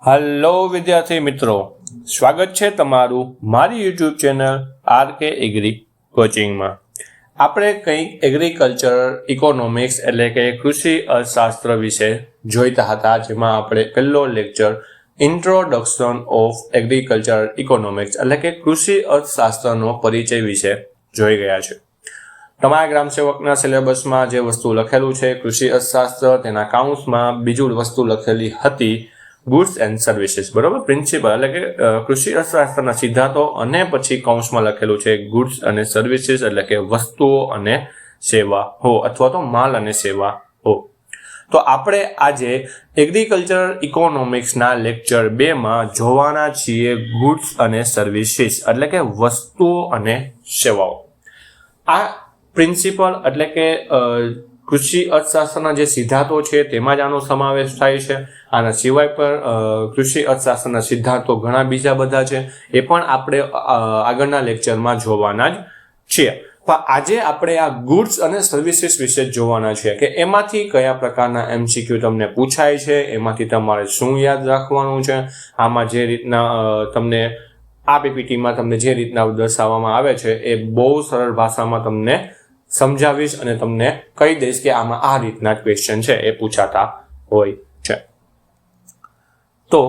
Hello વિદ્યાર્થી મિત્રો, સ્વાગત છે તમારું મારી યુટ્યુબ ચેનલ આરકે એગ્રી કોચિંગમાં. આપણે કંઈક એગ્રીકલ્ચર ઇકોનોમિક્સ એટલે કે કૃષિ અર્થશાસ્ત્ર વિશે જોઈતા હતા, જેમાં આપણે પહેલો lecture introduction of agriculture economics એટલે કે કૃષિ અર્થશાસ્ત્રનો પરિચય વિશે જોઈ ગયા છે. તમારા ગ્રામ સેવકના સિલેબસમાં જે વસ્તુ લખેલું છે કૃષિ અર્થશાસ્ત્ર, તેના કાઉન્સમાં બીજું વસ્તુ લખેલી હતી ગુડ્સ એન્ડ સર્વિસીસ, બરોબર. પ્રિન્સિપલ એટલે કે કૃષિ અર્થશાસ્ત્રના સિદ્ધાંતો અને પછી કૌંસમાં લખેલું છે ગુડ્સ અને સર્વિસીસ એટલે કે વસ્તુઓ અને સેવાઓ અથવા તો માલ અને સેવાઓ. તો આપણે આજે એગ્રીકલ્ચર ઇકોનોમિક્સના લેક્ચર 2માં જોવાના છીએ ગુડ્સ અને સર્વિસીસ એટલે કે વસ્તુઓ અને સેવાઓ. આ પ્રિન્સિપલ એટલે કે કૃષિ અર્થશાસ્ત્રના જે સિદ્ધાંતો છે તેમાં જ આનો સમાવેશ થાય છે. આના સિવાય પણ કૃષિ અર્થશાસ્ત્રના સિદ્ધાંતો ઘણા બીજા બધા છે, એ પણ આપણે આગળના લેક્ચરમાં જોવાના જ છીએ. પણ આજે આપણે આ ગુડ્સ અને સર્વિસીસ વિશે જોવાના છે કે એમાંથી કયા પ્રકારના MCQ તમને પૂછાય છે, એમાંથી તમારે શું યાદ રાખવાનું છે. આમાં જે રીતના તમને આ PPTમાં તમને જે રીતના દર્શાવવામાં આવે છે એ બહુ સરળ ભાષામાં તમને સમજાવીશ અને તમને કહી દઈશ કે આમાં આ રીતના ક્વેશ્ચન છે એ પૂછાતા હોય છે. તો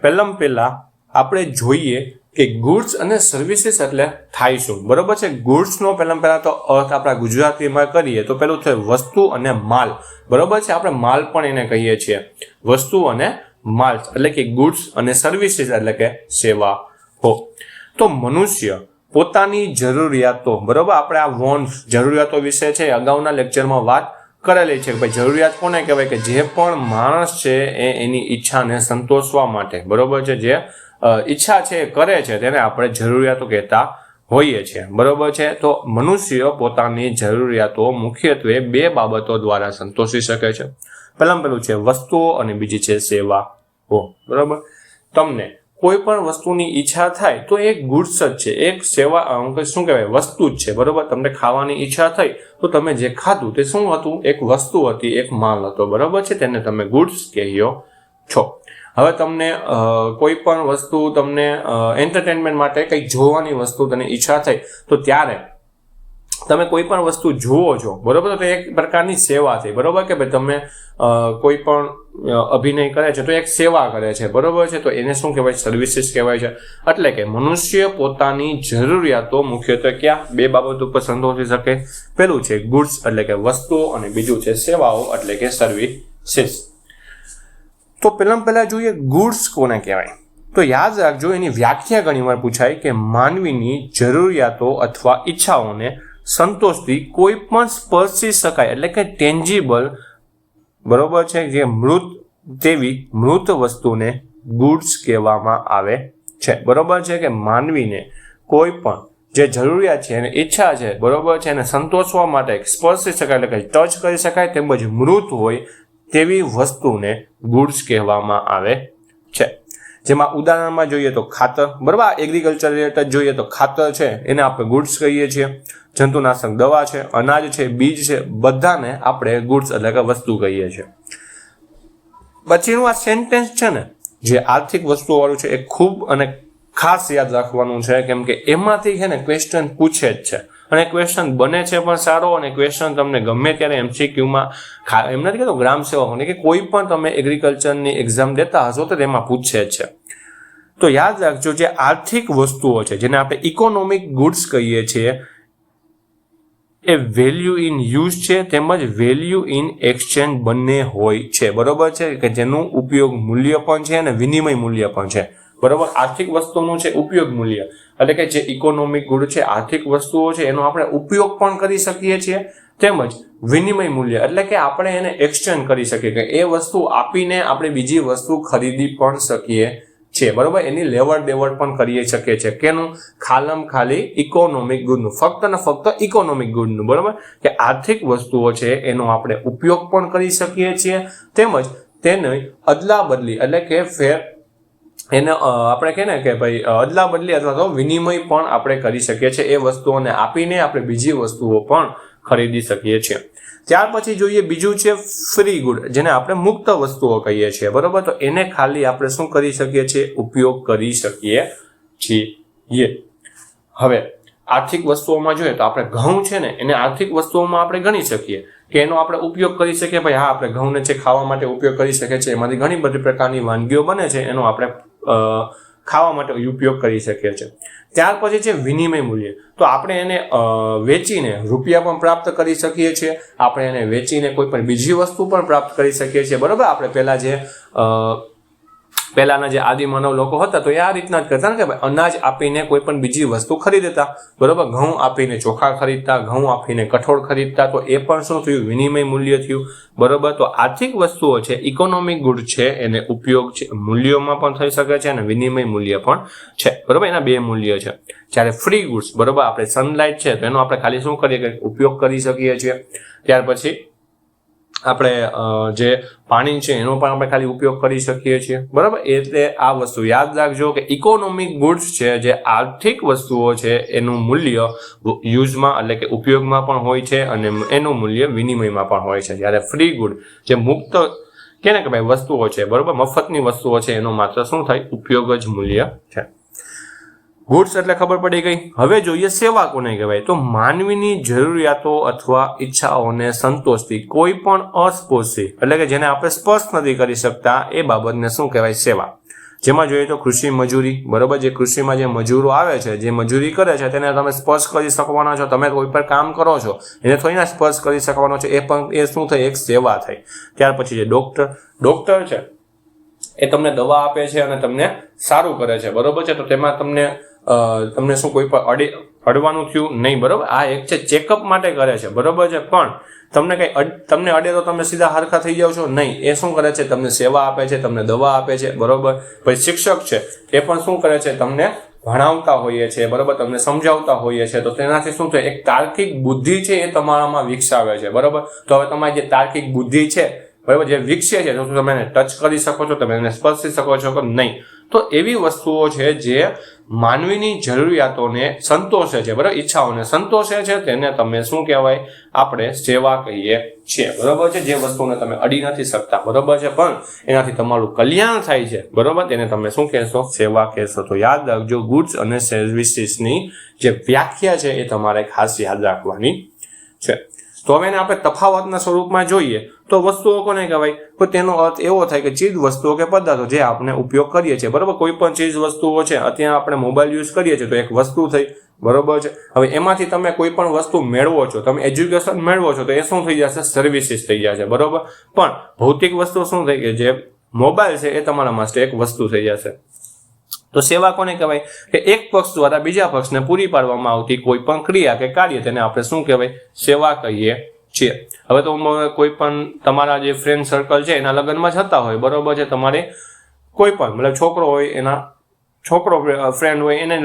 પહેલા આપણે જોઈએ કે ગુડ્સ અને સર્વિસીસ એટલે થાય શું, બરોબર છે. ગુડ્સનો પહેલા તો અર્થ આપણા ગુજરાતીમાં કરીએ તો પેલું છે વસ્તુ અને માલ, બરોબર છે. આપણે માલ પણ એને કહીએ છીએ, વસ્તુ અને માલ એટલે કે ગુડ્સ અને સર્વિસીસ એટલે કે સેવાઓ. તો મનુષ્ય પોતાની જરૂરિયાતો, બરોબર, આપણે આ વોન્ટ્સ જરૂરિયાતો વિશે છે અગાઉના લેક્ચરમાં વાત કરેલી છે કે ભાઈ જરૂરિયાત કોને કહેવાય કે જે પણ માણસ છે એ એની ઈચ્છાને સંતોષવા માટે, બરોબર છે, જે ઈચ્છા છે એ કરે છે તેને આપણે જરૂરિયાતો કહેતા હોઈએ છીએ, બરોબર છે. તો મનુષ્ય પોતાની જરૂરિયાતો મુખ્યત્વે બે બાબતો દ્વારા સંતોષી શકે છે. પહેલું છે વસ્તુઓ અને બીજી છે સેવાઓ, બરોબર. તમને કોઈ પણ વસ્તુની ઈચ્છા થાય તો એક ગુડ્સ જ છે, એક સેવા શું કહેવાય વસ્તુ જ છે, બરોબર. તમને ખાવાની ઈચ્છા થઈ તો તમે જે ખાધું તે શું હતું, એક વસ્તુ હતી, એક માલ હતો, બરોબર છે. તેને તમે ગુડ્સ કહ્યો છો. હવે તમને કોઈ પણ વસ્તુ તમને એન્ટરટેનમેન્ટ માટે કંઈક જોવાની વસ્તુ તને ઈચ્છા થઈ તો ત્યારે તમે કોઈ પણ વસ્તુ જુઓ છો, બરોબર, તો એક પ્રકારની સેવા થઈ, બરોબર, કે ભાઈ તમે કોઈ પણ અભિનય કરે છે તો એક સેવા કરે છે, બરોબર છે. તો એને શું કહેવાય, સર્વિસીસ કહેવાય છે. એટલે કે મનુષ્ય પોતાની જરૂરિયાતો મુખ્યત્વે ક્યાં બે બાબત ઉપર સંતોષી શકે. પેલું છે ગુડ્સ એટલે કે વસ્તુઓ અને બીજું છે સેવાઓ એટલે કે સર્વિસીસ. તો પહેલા જોઈએ ગુડ્સ કોને કહેવાય. તો યાદ રાખજો એની વ્યાખ્યા ઘણીવાર પૂછાય કે માનવીની જરૂરિયાતો અથવા ઈચ્છાઓને સંતોષતી કોઈ પણ સ્પર્શી શકાય એટલે કે ટેન્જીબલ, બરોબર છે, જે મૃત વસ્તુને ગુડ્સ કહેવામાં આવે છે, બરોબર છે. કે માનવીને કોઈ પણ જે જરૂરિયાત છે એને ઈચ્છા છે, બરોબર છે, એને સંતોષવા માટે સ્પર્શી શકાય એટલે કે ટચ કરી શકાય તેમજ મૃત હોય તેવી વસ્તુને ગુડ્સ કહેવામાં આવે છે. જેમાં ઉદાહરણમાં જોઈએ તો ખાતર, બરાબર, એગ્રીકલ્ચર રિલેટેડ જોઈએ તો ખાતર છે એને આપણે ગુડ્સ કહીએ છીએ. જંતુનાશક દવા છે, અનાજ છે, બીજ છે, બધાને આપણે ગુડ્સ એટલે કે વસ્તુ કહીએ છીએ. પછીનું આ સેન્ટેન્સ છે ને જે આર્થિક વસ્તુઓ વાળું છે એ ખૂબ અને ખાસ યાદ રાખવાનું છે, કેમ કે એમાંથી છે ને ક્વેશ્ચન પૂછે જ છે અને ક્વેશ્ચન બને છે પણ સારો, અને ક્વેશ્ચન તમને ગમે ત્યારે MCQમાં એમ નથી કહેતો ગ્રામ સેવકોને કે કોઈ પણ તમે એગ્રીકલ્ચરની એક્ઝામ દેતા હશો તો તેમાં પૂછે જ છે. તો યાદ રાખજો જે આર્થિક વસ્તુઓ છે જેને આપણે ઇકોનોમિક ગુડ્સ કહીએ છીએ એ વેલ્યુ ઇન યુઝ છે તેમજ વેલ્યુ ઇન એક્સચેન્જ બંને હોય છે, બરોબર છે, કે જેનું ઉપયોગ મૂલ્ય પણ છે અને વિનિમય મૂલ્ય પણ છે, બરોબર. આર્થિક વસ્તુનું છે ઉપયોગ મૂલ્ય એટલે કે જે ઇકોનોમિક ગુડ છે આર્થિક વસ્તુઓ છે એનો આપણે ઉપયોગ પણ કરી શકીએ છીએ, તેમજ વિનિમય મૂલ્ય એટલે કે આપણે એને એક્સચેન્જ કરી શકીએ કે એ વસ્તુ આપીને આપણે બીજી વસ્તુ ખરીદી પણ શકીએ છીએ, બરોબર. એની લેવડ દેવડ પણ કરી શકીએ છીએ. કેનું? ખાલી ઇકોનોમિક ગુડનું, ફક્ત ને ફક્ત ઇકોનોમિક ગુડનું, બરોબર, કે આર્થિક વસ્તુઓ છે એનો આપણે ઉપયોગ પણ કરી શકીએ છીએ, તેમજ તેની અદલા બદલી એટલે કે એને આપણે કહીએ ને કે ભાઈ અદલા બદલી અથવા તો વિનિમય પણ આપણે કરી શકીએ છીએ. એ વસ્તુઓને આપીને આપણે બીજી વસ્તુઓ પણ ખરીદી શકીએ છીએ. ત્યાર પછી જોઈએ બીજું છે ફ્રી ગુડ, જેને આપણે મુક્ત વસ્તુઓ કહીએ છીએ, બરોબર. તો એને ખાલી આપણે શું કરી શકીએ છીએ, ઉપયોગ કરી શકીએ છીએ. હવે આર્થિક વસ્તુઓમાં જોઈએ તો આપણે ઘઉં છે ને એને આર્થિક વસ્તુઓમાં આપણે ગણી શકીએ કે એનો આપણે ઉપયોગ કરી શકીએ. ભાઈ હા, આપણે ઘઉંને છે ખાવા માટે ઉપયોગ કરી શકીએ છીએ, એમાંથી ઘણી બધી પ્રકારની વાનગીઓ બને છે, એનો આપણે ખાવા માટે ઉપયોગ કરી શકીએ છીએ. ત્યાર પછી છે વિનિમય મૂલ્ય. તો આપણે એને વેચીને રૂપિયા પણ પ્રાપ્ત કરી શકીએ છીએ, આપણે એને વેચીને કોઈ પણ બીજી વસ્તુ પણ પ્રાપ્ત કરી શકીએ છીએ, બરોબર. આપણે પહેલાના જે આદિમાનવ લોકો હતા તો એ આ રીતના જ કરતા ને કે ભાઈ અનાજ આપીને કોઈ પણ બીજી વસ્તુ ખરીદતા, બરોબર. ઘઉં આપીને ચોખા ખરીદતા, ઘઉં આપીને કઠોળ ખરીદતા, તો એ પણ શું થયું, વિનિમય મૂલ્ય થયું, બરોબર. તો આર્થિક વસ્તુઓ છે, ઇકોનોમિક ગુડ છે, એને ઉપયોગ છે મૂલ્યોમાં પણ થઈ શકે છે અને વિનિમય મૂલ્ય પણ છે, બરોબર. એના બે મૂલ્ય છે. જ્યારે ફ્રી ગુડ્સ, બરોબર, આપણે સનલાઇટ છે તો એનો આપણે ખાલી શું કરીએ કે ઉપયોગ કરી શકીએ છીએ. ત્યાર પછી આપણે જે પાણી છે એનો પણ આપણે ખાલી ઉપયોગ કરી શકીએ છીએ, બરાબર. એટલે આ વસ્તુ યાદ રાખજો કે ઇકોનોમિક ગુડ્સ છે, જે આર્થિક વસ્તુઓ છે, એનું મૂલ્ય યુઝમાં એટલે કે ઉપયોગમાં પણ હોય છે અને એનું મૂલ્ય વિનિમયમાં પણ હોય છે. જ્યારે ફ્રી ગુડ જે મુક્ત કે ને કે ભાઈ વસ્તુઓ છે, બરોબર, મફતની વસ્તુઓ છે, એનો માત્ર શું થાય, ઉપયોગ જ મૂલ્ય છે. ગુડ્સ એટલે ખબર પડી ગઈ. હવે જોઈએ સેવા કોને કહેવાય. તો માનવીની જરૂરિયાતો અથવા ઈચ્છાઓને સંતોષતી કોઈ પણ અસ્પર્શી એટલે કે જેને આપણે સ્પર્શ નથી કરી શકતા એ બાબતને શું કહેવાય, સેવા. જેમાં જોઈએ તો કૃષિ મજૂરી, બરોબર. જે કૃષિમાં જે મજૂરો આવે છે, જે મજૂરી કરે છે, તેને તમે સ્પર્શ કરી શકવાના છો. તમે કોઈ પર કામ કરો છો એને થોડીના સ્પર્શ કરી શકવાનો છો, એ પણ એ શું થઈ, એક સેવા થઈ. ત્યાર પછી જે ડોક્ટર છે એ તમને દવા આપે છે અને તમને સારું કરે છે, બરોબર છે. તો તેમાં તમને શું કોઈ પણ અડવાનું થયું નહીં, બરોબર. આ એક છે ચેકઅપ માટે કરે છે, બરોબર છે. પણ તમને અડે તો તમે સીધા હરખા થઈ જાવ છો નહીં, એ શું કરે છે, તમને સેવા આપે છે, તમને દવા આપે છે, બરોબર. પછી શિક્ષક છે એ પણ શું કરે છે, તમને ભણાવતા હોઈએ છે, બરોબર, તમને સમજાવતા હોઈએ છે. તો તેનાથી શું થાય, એક તાર્કિક બુદ્ધિ છે એ તમારામાં વિકસાવે છે, બરોબર. તો હવે તમારી જે તાર્કિક બુદ્ધિ છે, બરાબર, જે વિકસે છે, તો તમે એને ટચ કરી શકો છો, તમે એને સ્પર્શી શકો છો કે નહીં. તો એવી વસ્તુઓ છે જે માનવીની જરૂરિયાતોને સંતોષે છે, બરાબર, ઈચ્છાઓને સંતોષે છે, તેને તમે શું કહેવાય, આપણે સેવા કહીએ છીએ, બરાબર છે. જે વસ્તુને તમે અડી નથી શકતા, બરાબર છે, પણ એનાથી તમારું કલ્યાણ થાય છે, બરાબર, તેને તમે શું કહેશો, સેવા કહેશો. તો યાદ રાખજો, ગુડ્સ અને સર્વિસીસની જે વ્યાખ્યા છે એ તમારે ખાસ યાદ રાખવાની છે. તો હવે એને આપણે તફાવતના સ્વરૂપમાં જોઈએ તો વસ્તુઓ કોને કહેવાય, તો તેનો અર્થ એવો થાય કે ચીજ વસ્તુઓ કે પદાર્થો જે આપણે ઉપયોગ કરીએ છીએ, બરોબર. કોઈ પણ ચીજ વસ્તુઓ છે, અત્યારે આપણે મોબાઈલ યુઝ કરીએ છીએ તો એક વસ્તુ થઈ, બરોબર છે. હવે એમાંથી તમે કોઈ પણ વસ્તુ મેળવો છો, તમે એજ્યુકેશન મેળવો છો, તો એ શું થઈ જશે, સર્વિસીસ થઈ જશે, બરોબર. પણ ભૌતિક વસ્તુ શું થઈ કે જે મોબાઈલ છે એ તમારા માટે એક વસ્તુ થઈ જશે. તો સેવા કોને કહેવાય કે એક પક્ષ દ્વારા બીજા પક્ષને પૂરી પાડવામાં આવતી કોઈ પણ ક્રિયા કે કાર્ય, તેને આપણે શું કહેવાય, સેવા કહીએ છીએ. હવે તો કોઈ પણ તમારા જે ફ્રેન્ડ સર્કલ છે એના લગ્નમાં જતા હોય, બરોબર છે, તમારે કોઈ પણ મતલબ છોકરો હોય એના ફ્રેન્ડ હોય એને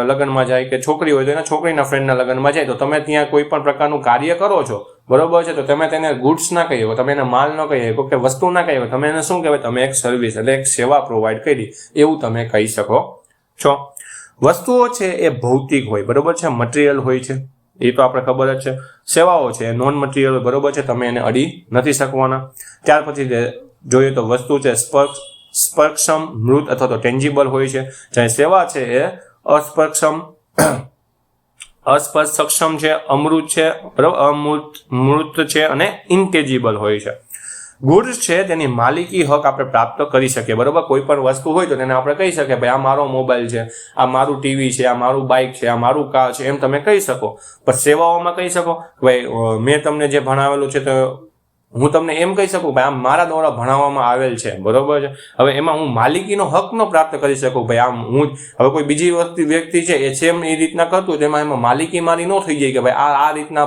લગ્નમાં જાય, કે છોકરી હોય તો એના છોકરીના ફ્રેન્ડના લગ્નમાં જાય, તો તમે ત્યાં કોઈ પણ પ્રકારનું કાર્ય કરો છો, બરોબર છે. તો તમે તેને ગુડ્સ ના કહી શકો, તમે એને માલ ન કહી શકો કે વસ્તુ ના કહી શકો, તમે એને શું કહેવાય, તમે એક સર્વિસ એટલે એક સેવા પ્રોવાઈડ કરી એવું તમે કહી શકો છો. વસ્તુઓ છે એ ભૌતિક હોય, બરોબર છે, મટીરિયલ હોય છે, એ તો આપણે ખબર જ છે. સેવાઓ છે નોન મટીરિયલ, બરોબર છે, તમે એને અડી નથી શકવાના. ત્યાર પછી જોઈએ તો વસ્તુ છે સ્પર્શમ, મૃત અથવા તો ટેન્જિબલ હોય છે. જ્યારે સેવા છે એ અસ્પર્શ સક્ષમ છે, અમૃત છે, બરાબર, અમૂર્ત છે અને ઇન્ટેજિબલ હોય છે. ગુડ્સ છે તેની માલિકી હક આપણે પ્રાપ્ત કરી શકીએ, બરોબર. કોઈ પણ વસ્તુ હોય તો તેને આપણે કહી શકીએ ભાઈ આ મારો મોબાઈલ છે, આ મારું ટીવી છે, આ મારું બાઇક છે, આ મારું કાર છે, એમ તમે કહી શકો. પણ સેવાઓમાં કહી શકો ભાઈ મેં તમને જે ભણાવેલું છે તો હું તમને એમ કહી શકું ભાઈ આમ મારા દ્વારા ભણાવવામાં આવેલ છે, બરોબર છે. હવે એમાં હું માલિકીનો હક ન પ્રાપ્ત કરી શકું ભાઈ આમ હું હવે કોઈ બીજી વ્યક્તિ છે એ સેમ એ રીતના કરતું, તેમાં એમાં માલિકી મારી ન થઈ જાય કે ભાઈ આ રીતના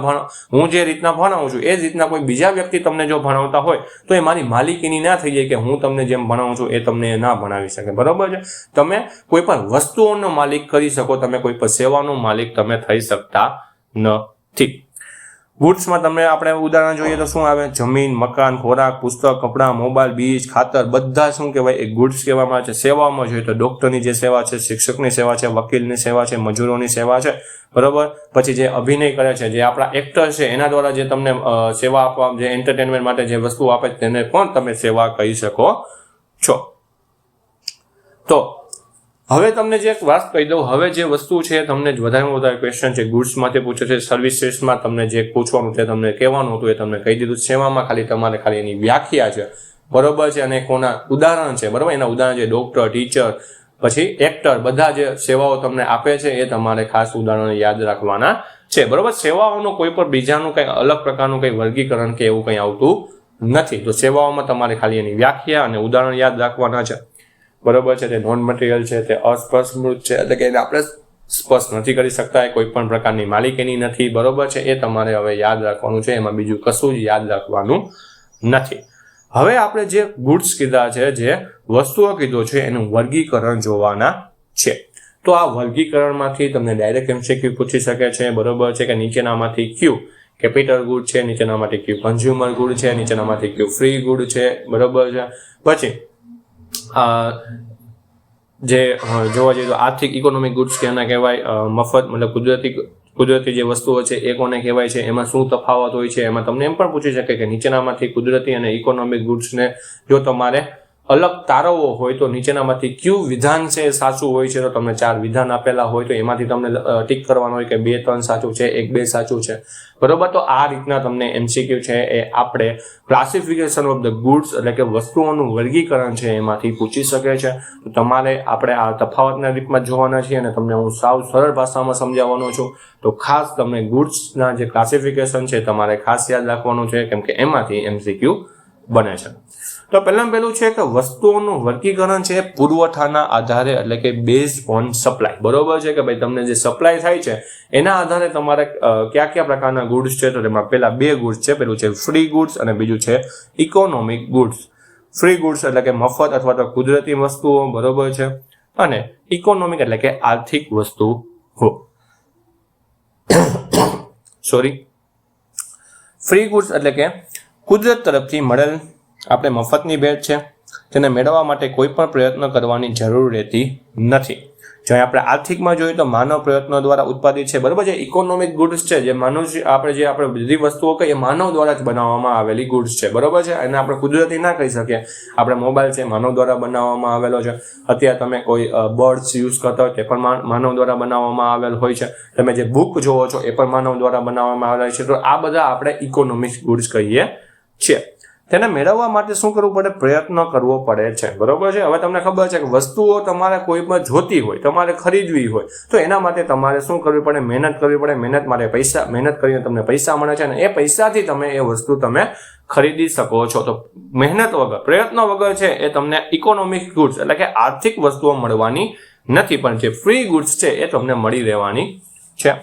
હું જે રીતના ભણાવું છું એ જ રીતના કોઈ બીજા વ્યક્તિ તમને જો ભણાવતા હોય તો એ મારી માલિકીની ના થઈ જાય કે હું તમને જેમ ભણાવું છું એ તમને ના ભણાવી શકે, બરોબર છે. તમે કોઈ પણ વસ્તુઓનો માલિક કરી શકો, તમે કોઈ પણ સેવાનો માલિક તમે થઈ શકતા નથી. ગુડ્સમાં તમને આપણે ઉદાહરણ જોઈએ તો શું આવે? જમીન, મકાન, ખોરાક, પુસ્તક, કપડાં, મોબાઈલ, બીજ, ખાતર બધા શું કહેવાય? એ ગુડ્સ કહેવામાં આવે છે. સેવામાં જોઈએ તો ડોક્ટરની જે સેવા છે, શિક્ષકની સેવા છે, વકીલની સેવા છે, મજૂરોની સેવા છે, બરોબર. પછી જે અભિનય કરે છે, જે આપણા એક્ટર છે, એના દ્વારા જે તમને સેવા આપવા, જે એન્ટરટેનમેન્ટ માટે જે વસ્તુ આપે તેને પણ તમે સેવા કહી શકો છો. તો હવે તમને જે એક વાત કહી દઉં, હવે જે વસ્તુ છે તમને વધારેમાં વધારે ક્વેશ્ચન છે ગુડ્સમાંથી પૂછે છે, સર્વિસીસમાં તમને જે પૂછવાનું છે તમને કહેવાનું હતું એ તમને કહી દીધું. સેવામાં તમારે ખાલી એની વ્યાખ્યા છે, બરોબર છે, અને કોના ઉદાહરણ છે, બરોબર. એના ઉદાહરણ છે ડોક્ટર, ટીચર, પછી એક્ટર, બધા જે સેવાઓ તમને આપે છે એ તમારે ખાસ ઉદાહરણ યાદ રાખવાના છે, બરોબર. સેવાઓનું કોઈ પણ બીજાનું કંઈ અલગ પ્રકારનું કંઈ વર્ગીકરણ કે એવું કંઈ આવતું નથી. તો સેવાઓમાં તમારે ખાલી એની વ્યાખ્યા અને ઉદાહરણ યાદ રાખવાના છે, બરોબર છે. તે નોન મટીરિયલ છે, તે અસ્પર્શમૃત છે, એટલે કે એને આપણે સ્પર્શ નથી કરી શકતા, એ કોઈ પણ પ્રકારની માલિકીની નથી, બરોબર છે. એ તમારે હવે યાદ રાખવાનું છે, એમાં બીજું કશું જ યાદ રાખવાનું નથી. હવે આપણે જે ગુડ્સ કીધા છે, જે વસ્તુઓ કીધો છે, એનું વર્ગીકરણ જોવાના છે. તો આ વર્ગીકરણમાંથી તમને ડાયરેક્ટ MCQ પૂછી શકે છે, બરોબર છે, કે નીચેનામાંથી કયું કેપિટલ ગુડ છે, નીચેનામાંથી કયું કન્ઝ્યુમર ગુડ છે, નીચેનામાંથી કયું ફ્રી ગુડ છે, બરોબર છે. પછી જે જોવા જઈએ તો આર્થિક ઇકોનોમિક ગુડ્સ કેના કહેવાય? મફત મતલબ કુદરતી જે વસ્તુઓ છે એ કોને કહેવાય છે, એમાં શું તફાવત હોય છે. એમાં તમને એમ પણ પૂછી શકે કે નીચેનામાંથી કુદરતી અને ઇકોનોમિક ગુડ્સને જો તમારે અલગ તારવવો હોય તો નીચેનામાંથી કયું વિધાન છે એ સાચું હોય છે. તો તમને 4 વિધાન આપેલા હોય તો એમાંથી તમને ટીક કરવાનું હોય કે 2 3 સાચું છે, 1 2 સાચું છે, બરોબર. તો આ રીતના તમને MCQ છે એ આપણે ક્લાસિફિકેશન ઓફ ધ ગુડ્સ એટલે કે વસ્તુઓનું વર્ગીકરણ છે એમાંથી પૂછી શકે છે. તો તમારે આપણે આ તફાવતના રીતમાં જોવાના છીએ અને તમને હું સાવ સરળ ભાષામાં સમજાવવાનો છું. તો ખાસ તમને ગુડ્સના જે ક્લાસિફિકેશન છે તમારે ખાસ યાદ રાખવાનું છે, કેમ કે એમાંથી MCQ બને છે. તો પહેલું છે કે વસ્તુઓનું વર્ગીકરણ છે પુરવઠાના આધારે, એટલે કે બેઝ ઓન સપ્લાય, બરોબર છે. કે ભાઈ તમને જે સપ્લાય થાય છે એના આધારે તમારે કયા પ્રકારના ગુડ્સ છે. તો તેમાં પહેલા 2 ગુડ્સ છે, પેલું છે ફ્રી ગુડ્સ અને બીજું છે ઇકોનોમિક ગુડ્સ. ફ્રી ગુડ્સ એટલે કે મફત અથવા તો કુદરતી વસ્તુઓ, બરોબર છે, અને ઇકોનોમિક એટલે કે આર્થિક વસ્તુઓ. ફ્રી ગુડ્સ એટલે કે કુદરત તરફથી મળેલ આપણે મફતની ભેટ છે, તેને મેળવવા માટે કોઈ પણ પ્રયત્ન કરવાની જરૂર રહેતી નથી. જો આપણે આર્થિકમાં જોઈએ તો માનવ પ્રયત્નો દ્વારા ઉત્પાદિત છે, બરોબર છે. ઇકોનોમિક ગુડ્સ છે જે આપણે બધી વસ્તુઓ કહીએ માનવ દ્વારા જ બનાવવામાં આવેલી ગુડ્સ છે, બરોબર છે. એને આપણે કુદરતી ના કહી શકીએ. આપણે મોબાઈલ છે માનવ દ્વારા બનાવવામાં આવેલો છે. અત્યારે તમે કોઈ બર્ડ્સ યુઝ કરતા હોય તે પણ માનવ દ્વારા બનાવવામાં આવેલ હોય છે. તમે જે બુક જોવો છો એ પણ માનવ દ્વારા બનાવવામાં આવેલા છે. તો આ બધા આપણે ઇકોનોમિક ગુડ્સ કહીએ છીએ. તેને મેળવવા માટે શું કરવું પડે? પ્રયત્ન કરવો પડે છે, બરોબર છે. હવે તમને ખબર છે કે વસ્તુઓ તમારે કોઈ પણ જોતી હોય, તમારે ખરીદવી હોય તો એના માટે તમારે શું કરવી પડે? મહેનત કરવી પડે. મહેનત કરીને તમને પૈસા મળે છે અને એ પૈસાથી તમે એ વસ્તુ તમે ખરીદી શકો છો. તો મહેનત વગર, પ્રયત્ન વગર છે એ તમને ઇકોનોમિક ગુડ્સ એટલે કે આર્થિક વસ્તુઓ મળવાની નથી, પણ જે ફ્રી ગુડ્સ છે એ તમને મળી રહેવાની છે.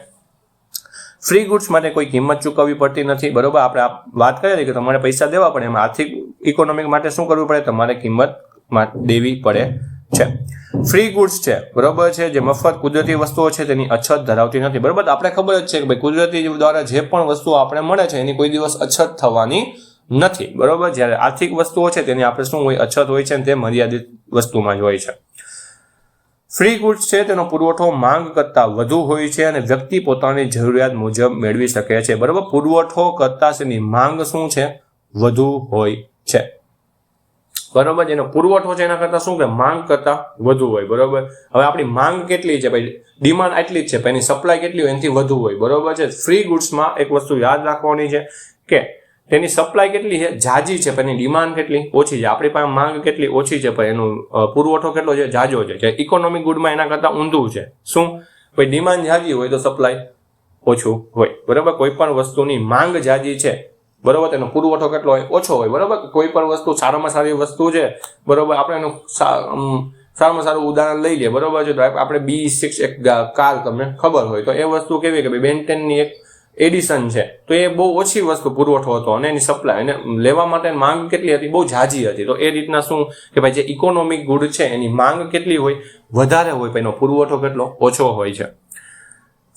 ફ્રી ગુડ્સ માટે કોઈ કિંમત ચૂકવવી પડતી નથી, બરોબર. આપણે વાત કરીએ છીએ કે તમારે પૈસા દેવા પડે. એમાં આર્થિક ઇકોનોમિક માટે શું કરવું પડે? તમારે કિંમત દેવી પડે છે. ફ્રી ગુડ્સ છે, બરોબર છે, જે મફત કુદરતી વસ્તુઓ છે તેની અછત ધરાવતી નથી, બરોબર. આપણે ખબર જ છે કે ભાઈ કુદરતી દ્વારા જે પણ વસ્તુઓ આપણે મળે છે એની કોઈ દિવસ અછત થવાની નથી, બરોબર. જ્યારે આર્થિક વસ્તુઓ છે તેની આપણે શું હોય? અછત હોય છે, તે મર્યાદિત વસ્તુમાં જ હોય છે. ફ્રી ગુડ્સ છે તેનો પુરવઠો માંગ કરતાં વધુ હોય છે અને વ્યક્તિ પોતાની જરૂરિયાત મુજબ મેળવી શકે છે, બરોબર. પુરવઠો કરતાં તેની માંગ શું છે? વધુ હોય છે, બરોબર. જેનો પુરવઠો છે એના કરતાં શું કે માંગ કરતાં વધુ હોય, બરોબર. હવે આપણી માંગ કેટલી છે? ભાઈ ડિમાન્ડ એટલી જ છે, પણ એની સપ્લાય કેટલી હોય? એનાથી વધુ હોય, બરોબર છે. ફ્રી ગુડ્સમાં એક વસ્તુ યાદ રાખવાની છે કે તેની સપ્લાય કેટલી છે? જાજી છે, પણ એની ડિમાન્ડ કેટલી? ઓછી છે. આપણી પાસે માંગ કેટલી? ઓછી છે, પણ એનો પુરવઠો કેટલો છે? જાજો છે. ઇકોનોમિક ગુડમાં એના કરતાં ઊંધું છે. શું? ભાઈ ડિમાન્ડ જાજી હોય તો સપ્લાય ઓછું હોય, બરોબર. કોઈ પણ વસ્તુની માંગ જાજી છે, બરોબર, તેનો પુરવઠો કેટલો હોય? ઓછો હોય, બરોબર. કોઈ પણ વસ્તુ સારામાં સારી વસ્તુ છે, બરોબર. આપણે એનું સારામાં સારું ઉદાહરણ લઈ લઈએ, બરોબર છે. તો આપણે B6 એક કાર તમને ખબર હોય તો એ વસ્તુ કેવી કે બેન્ટેનની એક એડિશન છે, તો એ બહુ ઓછી વસ્તુ પુરવઠો હતો અને એની સપ્લાય એને લેવા માટે માંગ કેટલી હતી? બહુ જાજી હતી. તો એ રીતના શું કે ભાઈ જે ઇકોનોમિક ગુડ છે એની માંગ કેટલી હોય? વધારે હોય, પણ એનો પુરવઠો કેટલો? ઓછો હોય છે.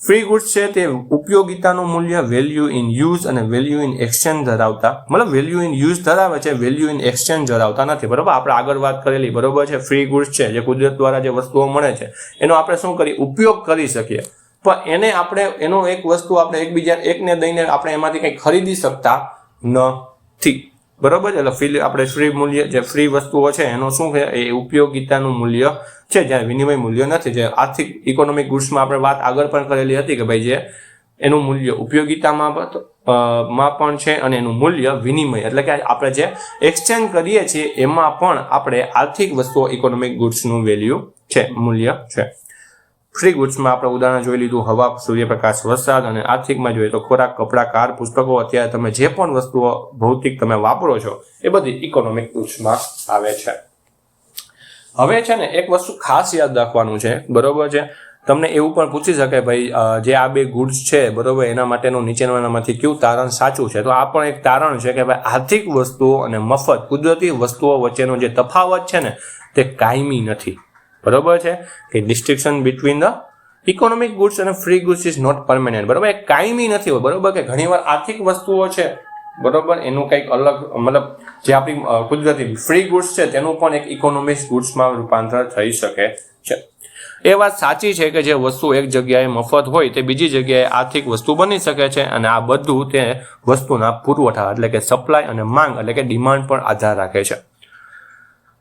ફ્રી ગુડ્સ છે તે ઉપયોગિતાનું મૂલ્ય વેલ્યુ ઇન યુઝ અને વેલ્યુ ઇન એક્સચેન્જ ધરાવતા, મતલબ વેલ્યુ ઇન યુઝ ધરાવે છે, વેલ્યુ ઇન એક્સચેન્જ ધરાવતા નથી. બરોબર, આપણે આગળ વાત કરેલી, બરોબર છે. ફ્રી ગુડ્સ છે જે કુદરત દ્વારા જે વસ્તુઓ મળે છે એનો આપણે શું કરીએ, ઉપયોગ કરી શકીએ, પણ એને આપણે એનો એક વસ્તુ આપણે એકને દઈને આપણે એમાંથી કંઈ ખરીદી શકતા નથી. બરોબર, એટલે આપણે ફ્રી મૂલ્ય જે ફ્રી વસ્તુઓ છે એનો શું છે, એ ઉપયોગિતાનું મૂલ્ય છે, જ્યારે વિનિમય મૂલ્ય નથી. જે આર્થિક ઇકોનોમિક ગુડ્સમાં આપણે વાત આગળ પણ કરેલી હતી કે ભાઈ જે એનું મૂલ્ય ઉપયોગિતામાં પણ છે અને એનું મૂલ્ય વિનિમય, એટલે કે આપણે જે એક્સચેન્જ કરીએ છીએ એમાં પણ આપણે આર્થિક વસ્તુઓ ઇકોનોમિક ગુડ્સનું વેલ્યુ છે, મૂલ્ય છે. ફ્રી ગુડ્સમાં આપણે ઉદાહરણ જોઈ લીધું, હવા, સૂર્યપ્રકાશ, વરસાદ, અને આર્થિકમાં જોઈએ તો ખોરાક, કપડાં, કાર, પુસ્તકો. અત્યારે તમે જે પણ વસ્તુઓ ભૌતિક તમે વાપરો છો એ બધી ઇકોનોમિક ગુડ્સમાં આવે છે. હવે છે ને એક વસ્તુ ખાસ યાદ રાખવાનું છે, બરોબર છે. તમને એવું પણ પૂછી શકે ભાઈ જે આ બે ગુડ્સ છે, બરોબર, એના માટેનું નીચેનામાંથી કયું તારણ સાચું છે? તો આ પણ એક તારણ છે કે ભાઈ આર્થિક વસ્તુઓ અને મફત કુદરતી વસ્તુઓ વચ્ચેનો જે તફાવત છે ને તે કાયમી નથી. બરોબર છે કે distinction between the economic goods અને free goods is not permanent. બરોબર, એ કાયમી નથી હોય. બરોબર, કે ઘણીવાર આર્થિક વસ્તુઓ છે, બરોબર, એનું કંઈક અલગ, મતલબ જે આપણી કુદરતી ફ્રી ગુડ્સ છે તેનું પણ એક ઇકોનોમિક ગુડ્સમાં રૂપાંતર થઈ શકે છે. એ વાત સાચી છે કે જે વસ્તુ એક જગ્યાએ મફત હોય તે બીજી જગ્યાએ આર્થિક વસ્તુ બની શકે છે, અને આ બધું તે વસ્તુના પુરવઠા એટલે કે સપ્લાય અને માંગ એટલે કે ડિમાન્ડ પર આધાર રાખે છે.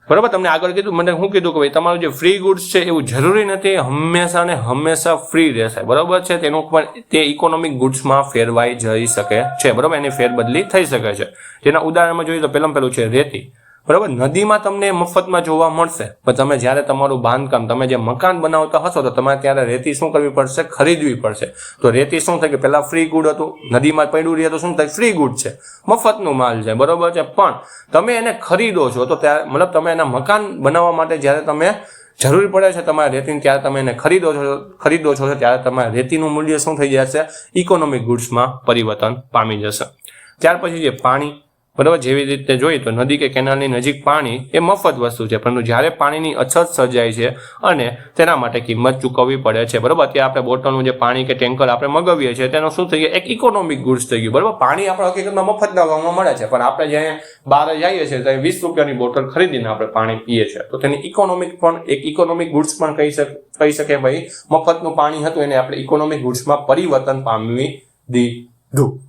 બરોબર, તમને આગળ કીધું, મને શું કીધું કે ભાઈ તમારું જે ફ્રી ગુડ્સ છે એવું જરૂરી નથી હંમેશા ને હંમેશા ફ્રી રહેશે. બરોબર છે, તેનું પણ તે ઇકોનોમિક ગુડ્સમાં ફેરવાઈ જઈ શકે છે. બરોબર, એની ફેરબદલી થઈ શકે છે. જેના ઉદાહરણમાં જોઈએ તો પહેલું છે રેતી. બરોબર, નદીમાં તમને મફતમાં જોવા મળશે, પણ તમે જ્યારે તમારું બાંધકામ, તમે જે મકાન બનાવતા હશો તો તમારે ત્યારે રેતી શું કરવી પડશે, ખરીદવી પડશે. તો રેતી શું થાય કે પહેલા ફ્રી ગુડ હતું, નદીમાં પડ્યું રહે તો શું થાય, ફ્રી ગુડ છે, મફતનું માલ છે. બરોબર છે, પણ તમે એને ખરીદો છો તો ત્યારે, મતલબ તમે એના મકાન બનાવવા માટે જ્યારે તમે જરૂરી પડે છે તમારે રેતીની, ત્યારે તમે એને ખરીદો છો ત્યારે તમારે રેતીનું મૂલ્ય શું થઈ જશે, ઇકોનોમિક ગુડ્સમાં પરિવર્તન પામી જશે. ત્યાર પછી જે પાણી, બરાબર, જેવી રીતે જોઈએ તો નદી કે કેનાલની નજીક પાણી એ મફત વસ્તુ છે, પરંતુ જ્યારે પાણીની અછત સર્જાય છે અને તેના માટે કિંમત ચૂકવવી પડે છે. બરાબર, અત્યારે આપણે બોટલનું જે પાણી કે ટેન્કર આપણે મગાવીએ છીએ તેનો શું થઈ ગયું, એક ઇકોનોમિક ગુડ્સ થઈ ગયું. બરાબર, પાણી આપણે હકીકતમાં મફતના ભાવમાં મળે છે, પણ આપણે જ્યાં બહાર જઈએ છીએ ત્યાં 20 રૂપિયાની બોટલ ખરીદીને આપણે પાણી પીએ છીએ, તો તેની ઇકોનોમિક પણ એક ઇકોનોમિક ગુડ્સ પણ કહી શકે ભાઈ મફતનું પાણી હતું એને આપણે ઇકોનોમિક ગુડ્સમાં પરિવર્તન પામી દીધું.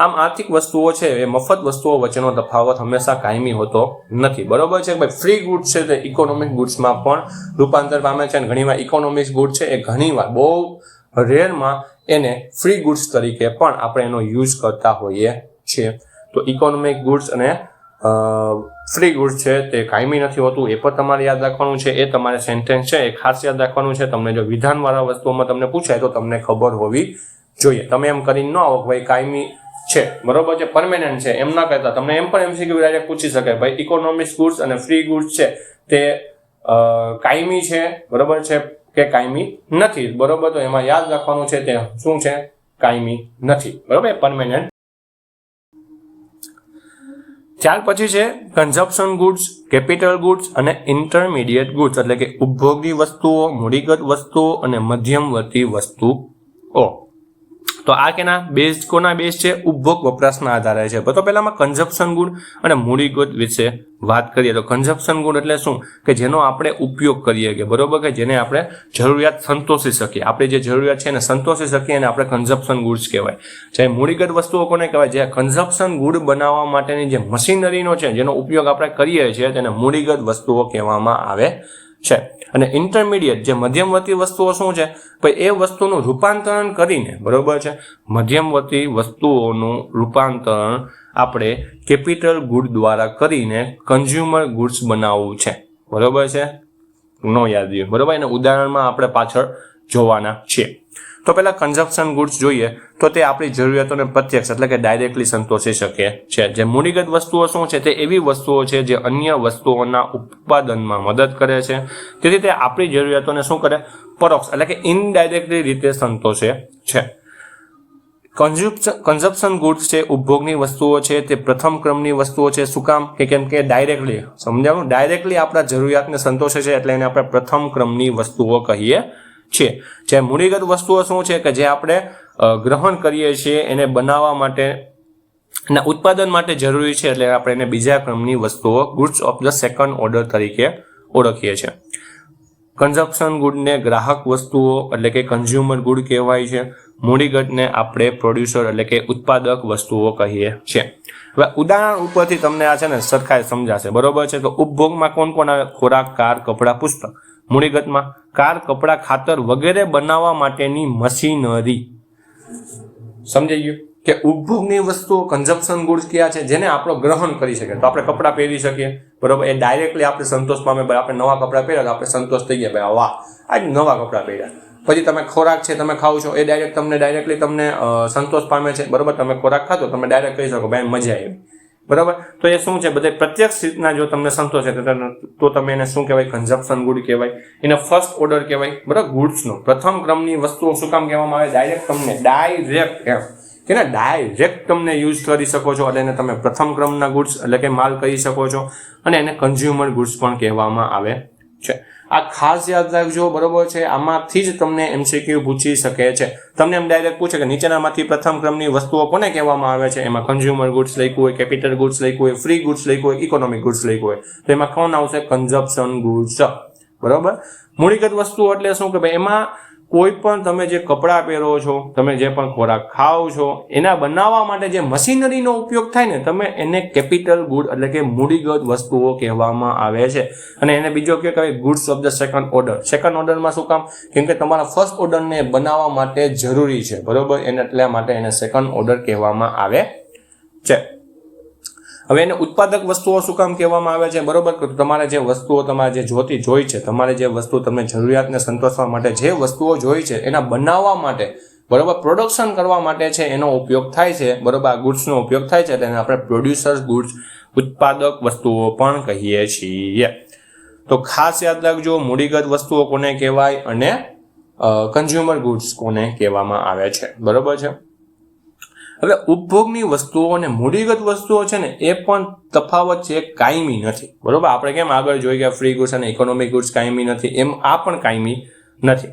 આમ આર્થિક વસ્તુઓ છે એ મફત વસ્તુઓ વચ્ચેનો તફાવત હંમેશા કાયમી હોતો નથી. બરોબર છે, ભાઈ ફ્રી ગુડ્સ છે તે ઇકોનોમિક ગુડ્સમાં પણ રૂપાંતર પામે છે, અને ઘણીવાર ઇકોનોમિક ગુડ છે એ ઘણીવાર બહુ રેરમાં એને ફ્રી ગુડ્સ તરીકે પણ આપણે એનો યુઝ કરતા હોઈએ છીએ. તો ઇકોનોમિક ગુડ્સ અને ફ્રી ગુડ્સ છે તે કાયમી નથી હોતું, એ પણ તમારે યાદ રાખવાનું છે. એ તમારે સેન્ટેન્સ છે એ ખાસ યાદ રાખવાનું છે. તમને જો વિધાનવાળા વસ્તુઓમાં તમને પૂછાય તો તમને ખબર હોવી જોઈએ. તમે એમ કરીને ન આવો કે ભાઈ કાયમી છે, બરોબર છે, પરમેનન્ટ છે, એમ ના કહેતા. તમને એમ પણ MCQ ડાયરેક્ટ પૂછી શકાય ભાઈ ઇકોનોમિક ગુડ્સ અને ફ્રી ગુડ્સ છે તે કાયમી છે, બરોબર છે, કે કાયમી નથી. બરોબર, તો એમાં યાદ રાખવાનું છે તે શું છે, કાયમી નથી. બરોબર, પરમેનન્ટ. ત્યાર પછી છે કન્ઝપ્શન ગુડ્સ, કેપિટલ ગુડ્સ અને ઇન્ટરમીડિયેટ ગુડ્સ, એટલે કે ઉપભોગી વસ્તુઓ, મૂડીગત વસ્તુઓ અને મધ્યમવર્તી વસ્તુઓ. તો આ કોના બેઝ છે, ઉપભોગ વપરાશના આધારે છે. તો પહેલામાં કન્ઝપ્શન ગુડ અને મૂડીગત વિશે વાત કરીએ તો કન્ઝપ્શન ગુડ એટલે શું કે જેનો આપણે ઉપયોગ કરીએ કે, બરોબર, કે જેને આપણે જરૂરિયાત સંતોષી શકીએ, આપણી જે જરૂરિયાત છે એને સંતોષી શકીએ એને આપણે કન્ઝપ્શન ગુડ્સ કહેવાય. જે મૂડીગત વસ્તુઓ કોને કહેવાય, જે કન્ઝપ્શન ગુડ બનાવવા માટેની જે મશીનરીનો છે જેનો ઉપયોગ આપણે કરીએ છીએ તેને મૂડીગત વસ્તુઓ કહેવામાં આવે છે. અને ઇન્ટરમીડિયેટ જે મધ્યમવર્તી વસ્તુઓ શું છે, ભાઈ એ વસ્તુનું રૂપાંતરણ કરીને, બરોબર છે, મધ્યમવર્તી વસ્તુઓનું રૂપાંતરણ આપણે કેપિટલ ગુડ દ્વારા કરીને કન્ઝ્યુમર ગુડ્સ બનાવવું છે. બરોબર છે, નો યાદ રહ્યું. બરોબર, એને ઉદાહરણમાં આપણે પાછળ જોવાના છીએ. તો પહેલા કન્ઝપ્શન ગુડ્સ જોઈએ તો તે આપણી જરૂરિયાતોને પ્રત્યક્ષ એટલે કે ડાયરેક્ટલી સંતોષી શકે છે. જે મૂડીગત વસ્તુઓ શું છે, તે એવી વસ્તુઓ છે જે અન્ય વસ્તુઓના ઉત્પાદનમાં મદદ કરે છે, તેથી તે આપણી જરૂરિયાતોને શું કરે, પરોક્ષ એટલે કે ઇનડાયરેક્ટલી રીતે સંતોષે છે. કન્ઝપ્શન ગુડ્સ છે ઉપભોગની વસ્તુઓ છે તે પ્રથમ ક્રમની વસ્તુઓ છે. શું કામ કે કેમ કે ડાયરેક્ટલી સમજાવું, ડાયરેક્ટલી આપણા જરૂરિયાતને સંતોષે છે એટલે એને આપણે પ્રથમ ક્રમની વસ્તુઓ કહીએ છે. જે મૂડીગત વસ્તુઓ શું છે કે જે આપણે ગ્રહણ કરીએ છીએ એને બનાવવા માટે ના ઉત્પાદન માટે જરૂરી છે, એટલે આપણે એને બીજા ક્રમની વસ્તુઓ goods of the second order તરીકે ઓળખીએ છીએ. કન્ઝમ્પશન ગુડને ગ્રાહક વસ્તુઓ એટલે કે કન્ઝ્યુમર ગુડ કહેવાય છે. મૂડીગતને આપણે પ્રોડ્યુસર એટલે કે ઉત્પાદક વસ્તુઓ કહીએ છીએ. હવે ઉદાહરણ ઉપરથી તમને આ છે ને સરખા સમજાશે, બરોબર છે. તો ઉપભોગમાં કોણ કોણ આવે? ખોરાક, કાર, કપડાં, પુસ્તક. મૂડીગતમાં કાર, કપડાં, ખાતર વગેરે બનાવવા માટેની મશીનરી. સમજાઈ ગયું કે ઉપભોગની વસ્તુઓ કન્ઝમ્પશન ગુડ્સ કયા છે જેને આપણે ગ્રહણ કરી શકીએ. તો આપણે કપડાં પહેરી શકીએ, બરોબર, એ ડાયરેક્ટલી આપણે સંતોષ પામે. આપણે નવા કપડાં પહેર્યા તો આપણે સંતોષ થઈ ગયા, ભાઈ વાહ આજ નવા કપડાં પહેર્યા. પછી તમે ખોરાક છે તમે ખાઓ છો, એ ડાયરેક્ટલી તમને સંતોષ પામે છે, બરોબર. તમે ખોરાક ખાતો તમે ડાયરેક્ટ કહી શકો ભાઈ મજા આવી, બરાબર. તો એ શું છે, બધે પ્રત્યક્ષ રીતના જો તમને સંતોષ છે તો તમે એને શું કહેવાય? કન્ઝમ્પશન ગુડ કહેવાય. એને ફર્સ્ટ ઓર્ડર કહેવાય, બરાબર. ગુડ્સનો પ્રથમ ક્રમની વસ્તુઓ શું કામ કહેવામાં આવે? ડાયરેક્ટ તમને યુઝ કરી શકો છો, એટલે એને તમે પ્રથમ ક્રમના ગુડ્સ એટલે કે માલ કહી શકો છો. અને એને કન્ઝ્યુમર ગુડ્સ પણ કહેવામાં આવે છે. આ ખાસ યાદ રાખજો, બરોબર છે. આમાંથી જ તમને MCQ પૂછી શકે છે. તમને એમ ડાયરેક્ટ પૂછે કે નીચેનામાંથી પ્રથમ ક્રમની વસ્તુઓ કોને કહેવામાં આવે છે? એમાં કન્ઝ્યુમર ગુડ્સ લખ્યું હોય, કેપિટલ ગુડ્સ લખ્યું હોય, ફ્રી ગુડ્સ લખ્યું હોય, ઇકોનોમિક ગુડ્સ લખ્યું હોય, તો એમાં કોણ આવશે? કન્ઝમ્પશન ગુડ્સ, બરોબર. મૂડીગત વસ્તુઓ એટલે શું કે ભાઈ એમાં કોઈ પણ તમે જે કપડાં પહેરો છો, તમે જે પણ ખોરાક ખાઓ છો, એના બનાવવા માટે જે મશીનરીનો ઉપયોગ થાય ને, તમે એને કેપિટલ ગુડ એટલે કે મૂડીગત વસ્તુઓ કહેવામાં આવે છે. અને એને બીજો કહેવાય goods of the second order. Second ઓર્ડરમાં શું કામ? કેમ કે તમારા ફર્સ્ટ ઓર્ડરને બનાવવા માટે જરૂરી છે, બરોબર. એટલા માટે એને સેકન્ડ ઓર્ડર કહેવામાં આવે છે. હવે એને ઉત્પાદક વસ્તુઓ શું કામ કહેવામાં આવે છે? બરોબર. તમારે જે વસ્તુઓ તમારે જે જોઈ છે, તમારે જે વસ્તુ તમને જરૂરિયાતને સંતોષવા માટે જે વસ્તુઓ જોઈ છે એના બનાવવા માટે, બરોબર, પ્રોડક્શન કરવા માટે છે એનો ઉપયોગ થાય છે, બરોબર. આ ગુડ્સનો ઉપયોગ થાય છે તેને આપણે પ્રોડ્યુસર્સ ગુડ્સ ઉત્પાદક વસ્તુઓ પણ કહીએ છીએ. તો ખાસ યાદ રાખજો, મૂડીગત વસ્તુઓ કોને કહેવાય અને કન્ઝ્યુમર ગુડ્સ કોને કહેવામાં આવે છે, બરોબર છે. હવે ઉપભોગની વસ્તુઓ અને મૂડીગત વસ્તુઓ છે ને એ પણ તફાવત છે, કાયમી નથી, બરોબર. આપણે કેમ આગળ જોઈ ગયા ફ્રી ગુડ્સ અને ઇકોનોમિક ગુડ્સ કાયમી નથી, એમ આ પણ કાયમી નથી.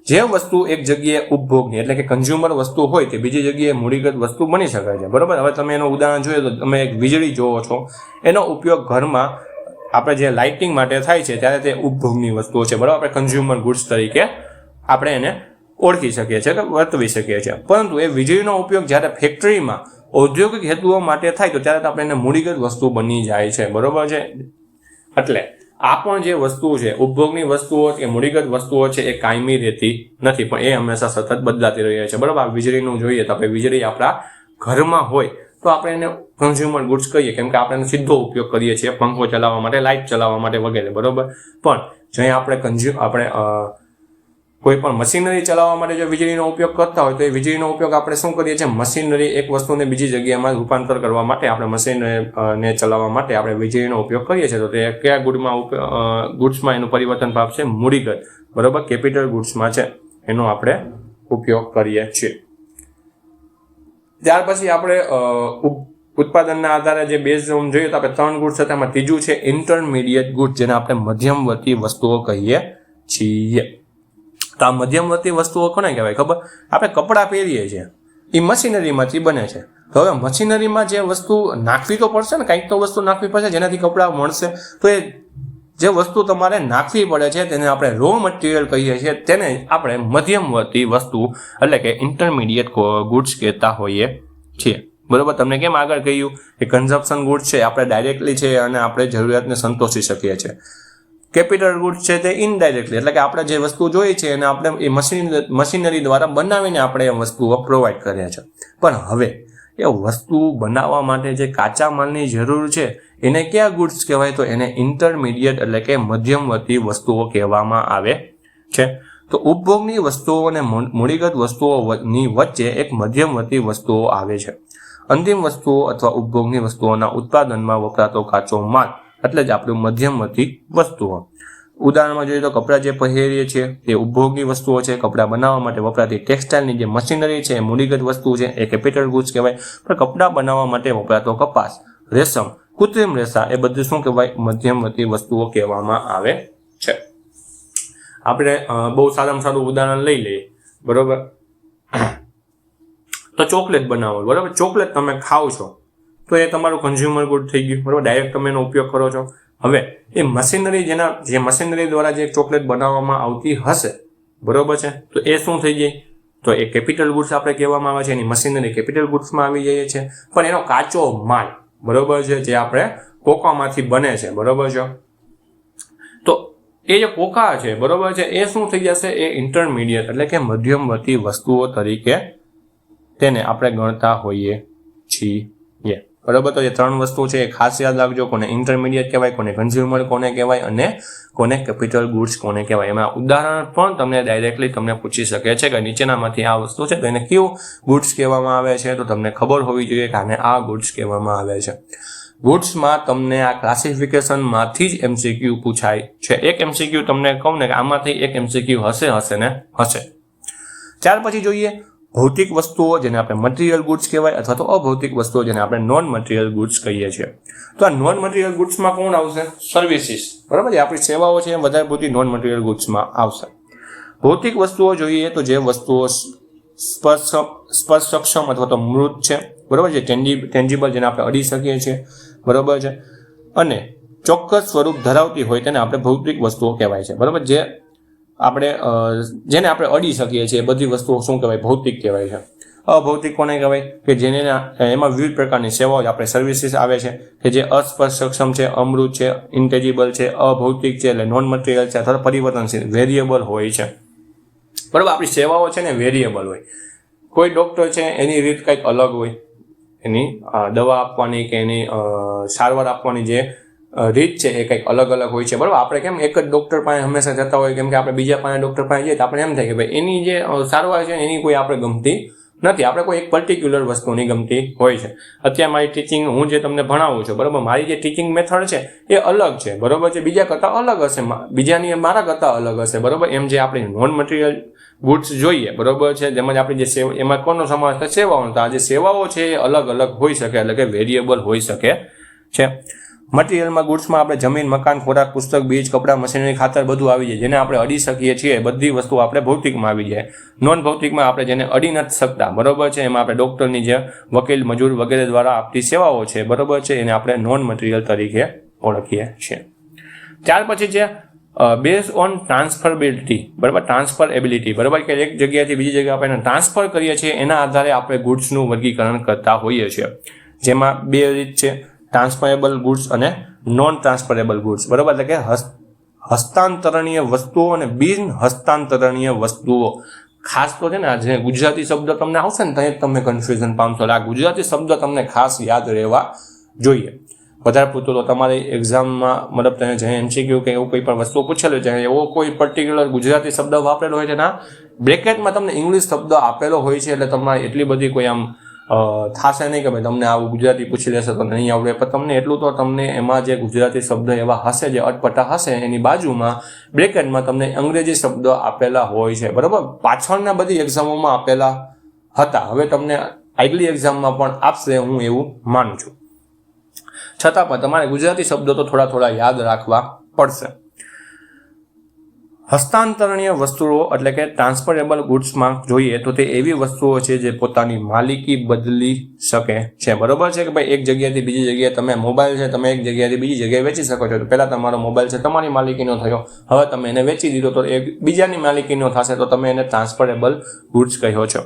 જે વસ્તુ એક જગ્યાએ ઉપભોગની એટલે કે કન્ઝ્યુમર વસ્તુ હોય તે બીજી જગ્યાએ મૂડીગત વસ્તુ બની શકે છે, બરોબર. હવે તમે એનું ઉદાહરણ જોઈએ તો તમે એક વીજળી જોવો છો, એનો ઉપયોગ ઘરમાં આપણે જે લાઇટિંગ માટે થાય છે ત્યારે તે ઉપભોગની વસ્તુઓ છે, બરોબર. આપણે કન્ઝ્યુમર ગુડ્સ તરીકે આપણે એને ઓળખી શકીએ છીએ કે વર્તવી શકીએ છીએ. પરંતુ એ વીજળીનો ઉપયોગ જ્યારે ફેક્ટરીમાં ઔદ્યોગિક હેતુઓ માટે થાય તો ત્યારે આપણે એને મૂડીગત વસ્તુ બની જાય છે, બરોબર છે. એટલે આ પણ જે વસ્તુ છે, ઉપભોગની વસ્તુઓ કે મૂડીગત વસ્તુઓ છે, એ કાયમી રહેતી નથી, પણ એ હંમેશા સતત બદલાતી રહી છે, બરોબર. વીજળીનું જોઈએ તો આપણે વીજળી આપણા ઘરમાં હોય તો આપણે એને કન્ઝ્યુમર ગુડ્સ કહીએ, કેમ કે આપણે એનો સીધો ઉપયોગ કરીએ છીએ પંખો ચલાવવા માટે, લાઇટ ચલાવવા માટે વગેરે, બરોબર. પણ જ્યાં આપણે કોઈ પણ મશીનરી ચલાવવા માટે જો વીજળીનો ઉપયોગ કરતા હોય તો એ વીજળીનો ઉપયોગ આપણે શું કરીએ છીએ? મશીનરી એક વસ્તુને બીજી જગ્યામાં રૂપાંતર કરવા માટે, આપણે મશીનને ચલાવવા માટે આપણે વીજળીનો ઉપયોગ કરીએ છીએ. તો તે કયા ગુડ્સમાં એનું પરિવર્તન પામશે? મૂડીગત, બરોબર, કેપિટલ ગુડ્સમાં છે એનો આપણે ઉપયોગ કરીએ છીએ. ત્યાર પછી આપણે ઉત્પાદનના આધારે જે બેઝ જોઈએ તો આપણે 3 ગુડ્સ હતા, એમાં ત્રીજું છે ઇન્ટરમીડિયેટ ગુડ, જેને આપણે મધ્યમવર્તી વસ્તુઓ કહીએ છીએ. તો આ મધ્યમવર્તી વસ્તુઓ કોને કહેવાય ખબર? આપણે કપડાં પહેરીએ છીએ એ મશીનરીમાંથી બને છે. તો હવે મશીનરીમાં જે વસ્તુ નાખવી તો પડશે ને, કંઈક તો વસ્તુ નાખવી પડશે જેનાથી કપડાં મળશે. તો એ જે વસ્તુ તમારે નાખવી પડે છે તેને આપણે રો મટીરિયલ કહીએ છીએ, તેને આપણે મધ્યમવર્તી વસ્તુ એટલે કે ઇન્ટરમીડિયેટ ગુડ્સ કહેતા હોઈએ છીએ, બરોબર. તમને કેમ આગળ કહ્યું કે કન્ઝમ્પશન ગુડ્સ છે આપણે ડાયરેક્ટલી છે અને આપણે જરૂરિયાતને સંતોષી શકીએ છીએ. કેપિટલ ગુડ્સ છે તે ઇનડાયરેક્ટલી એટલે કે આપણે જે વસ્તુ જોઈએ છે એને આપણે એ મશીનરી દ્વારા બનાવીને આપણે એ વસ્તુઓ પ્રોવાઈડ કરીએ છીએ. પણ હવે એ વસ્તુ બનાવવા માટે જે કાચા માલની જરૂર છે એને કયા ગુડ્સ કહેવાય? તો એને ઇન્ટરમીડિયેટ એટલે કે મધ્યમવર્તી વસ્તુઓ કહેવામાં આવે છે. તો ઉપભોગની વસ્તુઓ અને મૂડીગત વસ્તુઓની વચ્ચે એક મધ્યમવર્તી વસ્તુઓ આવે છે. અંતિમ વસ્તુઓ અથવા ઉપભોગની વસ્તુઓના ઉત્પાદનમાં વપરાતો કાચો માલ એટલે જ આપણું મધ્યમવર્તી વસ્તુઓ. ઉદાહરણમાં જોઈએ તો કપડાં જે પહેરીએ છીએ તે ઉપભોગની વસ્તુઓ છે. કપડાં બનાવવા માટે વપરાતી ટેક્સટાઇલની જે મશીનરી છે એ મૂડીગત વસ્તુ છે, એ કેપિટલ ગુડ્સ કહેવાય. પણ કપડાં બનાવવા માટે વપરાતો કપાસ, રેશમ, કૃત્રિમ રેસા એ બધું શું કહેવાય? મધ્યમવર્તી વસ્તુઓ કહેવામાં આવે છે. આપણે બહુ સારામાં સારું ઉદાહરણ લઈ લઈએ, બરોબર, તો ચોકલેટ બનાવો, બરાબર, ચોકલેટ તમે ખાઓ છો તો એ તમારું કન્ઝ્યુમર ગુડ થઈ ગયું, બરાબર, ડાયરેક્ટ તમે એનો ઉપયોગ કરો છો. હવે એ મશીનરી જે મશીનરી દ્વારા જે ચોકલેટ બનાવવામાં આવતી હશે, બરોબર છે, તો એ શું થઈ જાય, તો એ કેપિટલ ગુડ્સ આપણે કહેવામાં આવે છે, એની મશીનરી કેપિટલ ગુડ્સમાં આવી જાય છે. પણ એનો કાચો માલ, બરોબર છે, જે આપણે કોકામાંથી બને છે, બરોબર છે, તો એ જે કોકા છે, બરોબર છે, એ શું થઈ જશે, એ ઇન્ટરમીડિયેટ એટલે કે મધ્યમવર્તી વસ્તુઓ તરીકે તેને આપણે ગણતા હોઈએ છીએ, બરોબર. તો એ 3 વસ્તુ છે એ ખાસ યાદ રાખજો, કોને ઇન્ટરમીડિયેટ કહેવાય, કોને કન્ઝ્યુમર કોને કહેવાય અને કોને કેપિટલ ગુડ્સ કોને કહેવાય. એમાં ઉદાહરણ પણ તમને ડાયરેક્ટલી તમને પૂછી શકે છે કે નીચેનામાંથી આ વસ્તુ છે તો એને કયું ગુડ્સ કહેવામાં આવે છે, તો તમને ખબર હોવી જોઈએ કે આને આ ગુડ્સ કહેવામાં આવે છે. ગુડ્સમાં તમને આ ક્લાસિફિકેશનમાંથી જ એમસીક્યુ પૂછાય છે. એક એમસીક્યુ તમને કહું ને કે આમાંથી એક એમસીક્યુ હશે. ત્યાર પછી જોઈએ ભૌતિક વસ્તુઓ, જેને આપણે મટીરિયલ ગુડ્સ કહેવાય, અથવા તો અભૌતિક વસ્તુઓ, જેને આપણે નોન મટીરિયલ ગુડ્સ કહીએ છીએ. તો આ નોન મટીરિયલ ગુડ્સમાં કોણ આવશે, સર્વિસીસ, બરાબર, જે આપણી સેવાઓ છે એ વધારે પૂરતી નોન મટીરિયલ ગુડ્સમાં આવશે. ભૌતિક વસ્તુઓ જોઈએ તો જે વસ્તુઓ સ્પર્શ સક્ષમ અથવા તો મૃત છે, બરાબર, જે ટેન્જિબલ, જેને આપણે અડી શકીએ છીએ, બરાબર છે, અને ચોક્કસ સ્વરૂપ ધરાવતી હોય તેને આપણે ભૌતિક વસ્તુઓ કહેવાય છે, બરાબર. જેને આપણે અડી શકીએ છીએ બધી વસ્તુઓ શું કહેવાય, ભૌતિક કહેવાય છે. અભૌતિક કોને કહેવાય, કે જેને એમાં વિવિધ પ્રકારની સેવાઓ આપણે સર્વિસીસ આવે છે કે જે અસ્પર્શ સક્ષમ છે, અમૃત છે, ઇન્ટેજિબલ છે, અભૌતિક છે, એટલે નોન મટીરિયલ છે, અથવા પરિવર્તનશીલ વેરિયેબલ હોય છે, બરાબર. આપણી સેવાઓ છે ને વેરિયેબલ હોય. કોઈ ડોક્ટર છે એની રીત કંઈક અલગ હોય, એની દવા આપવાની કે એની સારવાર આપવાની જે રીત છે એ કંઈક અલગ હોય છે, બરાબર. આપણે કેમ એક જ ડૉક્ટર પાસે હંમેશા જતા હોય, કેમ કે આપણે બીજા પાસે ડૉક્ટર પાસે જઈએ તો આપણે એમ થાય કે ભાઈ એની જે સારવાર છે એની કોઈ આપણે ગમતી નથી, આપણે કોઈ એક પર્ટિક્યુલર વસ્તુની ગમતી હોય છે. અત્યારે મારી ટીચિંગ, હું જે તમને ભણાવું છું, બરાબર, મારી જે ટીચિંગ મેથડ છે એ અલગ છે, બરાબર છે, બીજા કરતાં અલગ હશે, બીજાની મારા કરતાં અલગ હશે, બરાબર. એમ જે આપણી નોન મટીરિયલ ગુડ્સ જોઈએ, બરાબર છે, જેમાં આપણી જે એમાં કોનો સમાવેશ થાય, સેવાઓનો. તો આ જે સેવાઓ છે એ અલગ હોઈ શકે, એટલે કે વેરિયેબલ હોઈ શકે છે. મટીરિયલમાં ગુડ્સમાં આપણે જમીન, મકાન, ખોરાક, પુસ્તક, બીજ, કપડાં, મશીનરી, ખાતર બધું આવી જાય, જેને આપણે અડી શકીએ છીએ, બધી વસ્તુ આપણે ભૌતિકમાં આવી જાય. નોન ભૌતિકમાં આપણે જેને અડી નથી શકતા, બરોબર છે, એમાં આપણે ડૉક્ટરની જે વકીલ, મજૂર વગેરે દ્વારા આપતી સેવાઓ છે, બરોબર છે, એને આપણે નોન મટીરિયલ તરીકે ઓળખીએ છીએ. ત્યાર પછી છે બેઝ ઓન ટ્રાન્સફરેબિલિટી, બરાબર, ટ્રાન્સફરેબિલિટી, બરાબર, કે એક જગ્યાએથી બીજી જગ્યાએ આપણે ટ્રાન્સફર કરીએ છીએ, એના આધારે આપણે ગુડ્સનું વર્ગીકરણ કરતા હોઈએ છીએ. જેમાં 2 રીત છે, ટ્રાન્સફરેબલ ગુડ્સ અને નોન ટ્રાન્સફરેબલ ગુડ્સ, બરાબર, એટલે કે હસ્તાંતરણીય વસ્તુઓ અને બિન હસ્તાંતરણીય વસ્તુઓ. ખાસ તો છે ને જે ગુજરાતી શબ્દ તમને આવશે ને ત્યાં તમે કન્ફ્યુઝન પામશો. આ ગુજરાતી શબ્દ તમને ખાસ યાદ રહેવા જોઈએ. વધારે પૂરતું તો તમારી એક્ઝામમાં, મતલબ તમે જે એમસીક્યુ કે એવું કોઈ પણ વસ્તુ પૂછેલું છે, એવો કોઈ પર્ટિક્યુલર ગુજરાતી શબ્દ વાપરેલો હોય છે, ના બ્રેકેટમાં તમને ઇંગ્લિશ શબ્દ આપેલો હોય છે, એટલે તમારે એટલી બધી કોઈ આમ થશે નહીં કે ભાઈ તમને આવું ગુજરાતી પૂછી લેશે તો નહીં આવડે, પણ તમને એટલું તો તમને એમાં જે ગુજરાતી શબ્દ એવા હશે જે અટપટા હશે, એની બાજુમાં બ્રેકેટમાં તમને અંગ્રેજી શબ્દ આપેલા હોય છે, બરાબર. પાછળના બધી એક્ઝામોમાં આપેલા હતા, હવે તમને આગલી એક્ઝામમાં પણ આપશે, હું એવું માનું છું. છતાં પણ તમારે ગુજરાતી શબ્દો તો થોડા યાદ રાખવા પડશે. હસ્તાંતરણીય વસ્તુઓ એટલે કે ટ્રાન્સફરેબલ ગુડ્સમાં જોઈએ તો તે એવી વસ્તુઓ છે જે પોતાની માલિકી બદલી શકે છે, બરોબર છે, કે ભાઈ એક જગ્યાએથી બીજી જગ્યાએ તમે મોબાઈલ છે તમે એક જગ્યાએથી બીજી જગ્યાએ વેચી શકો છો. તો પહેલા તમારો મોબાઈલ છે તમારી માલિકીનો થયો, હવે તમે એને વેચી દીધો તો એ બીજાની માલિકીનો થશે, તો તમે એને ટ્રાન્સફરેબલ ગુડ્સ કહો છો.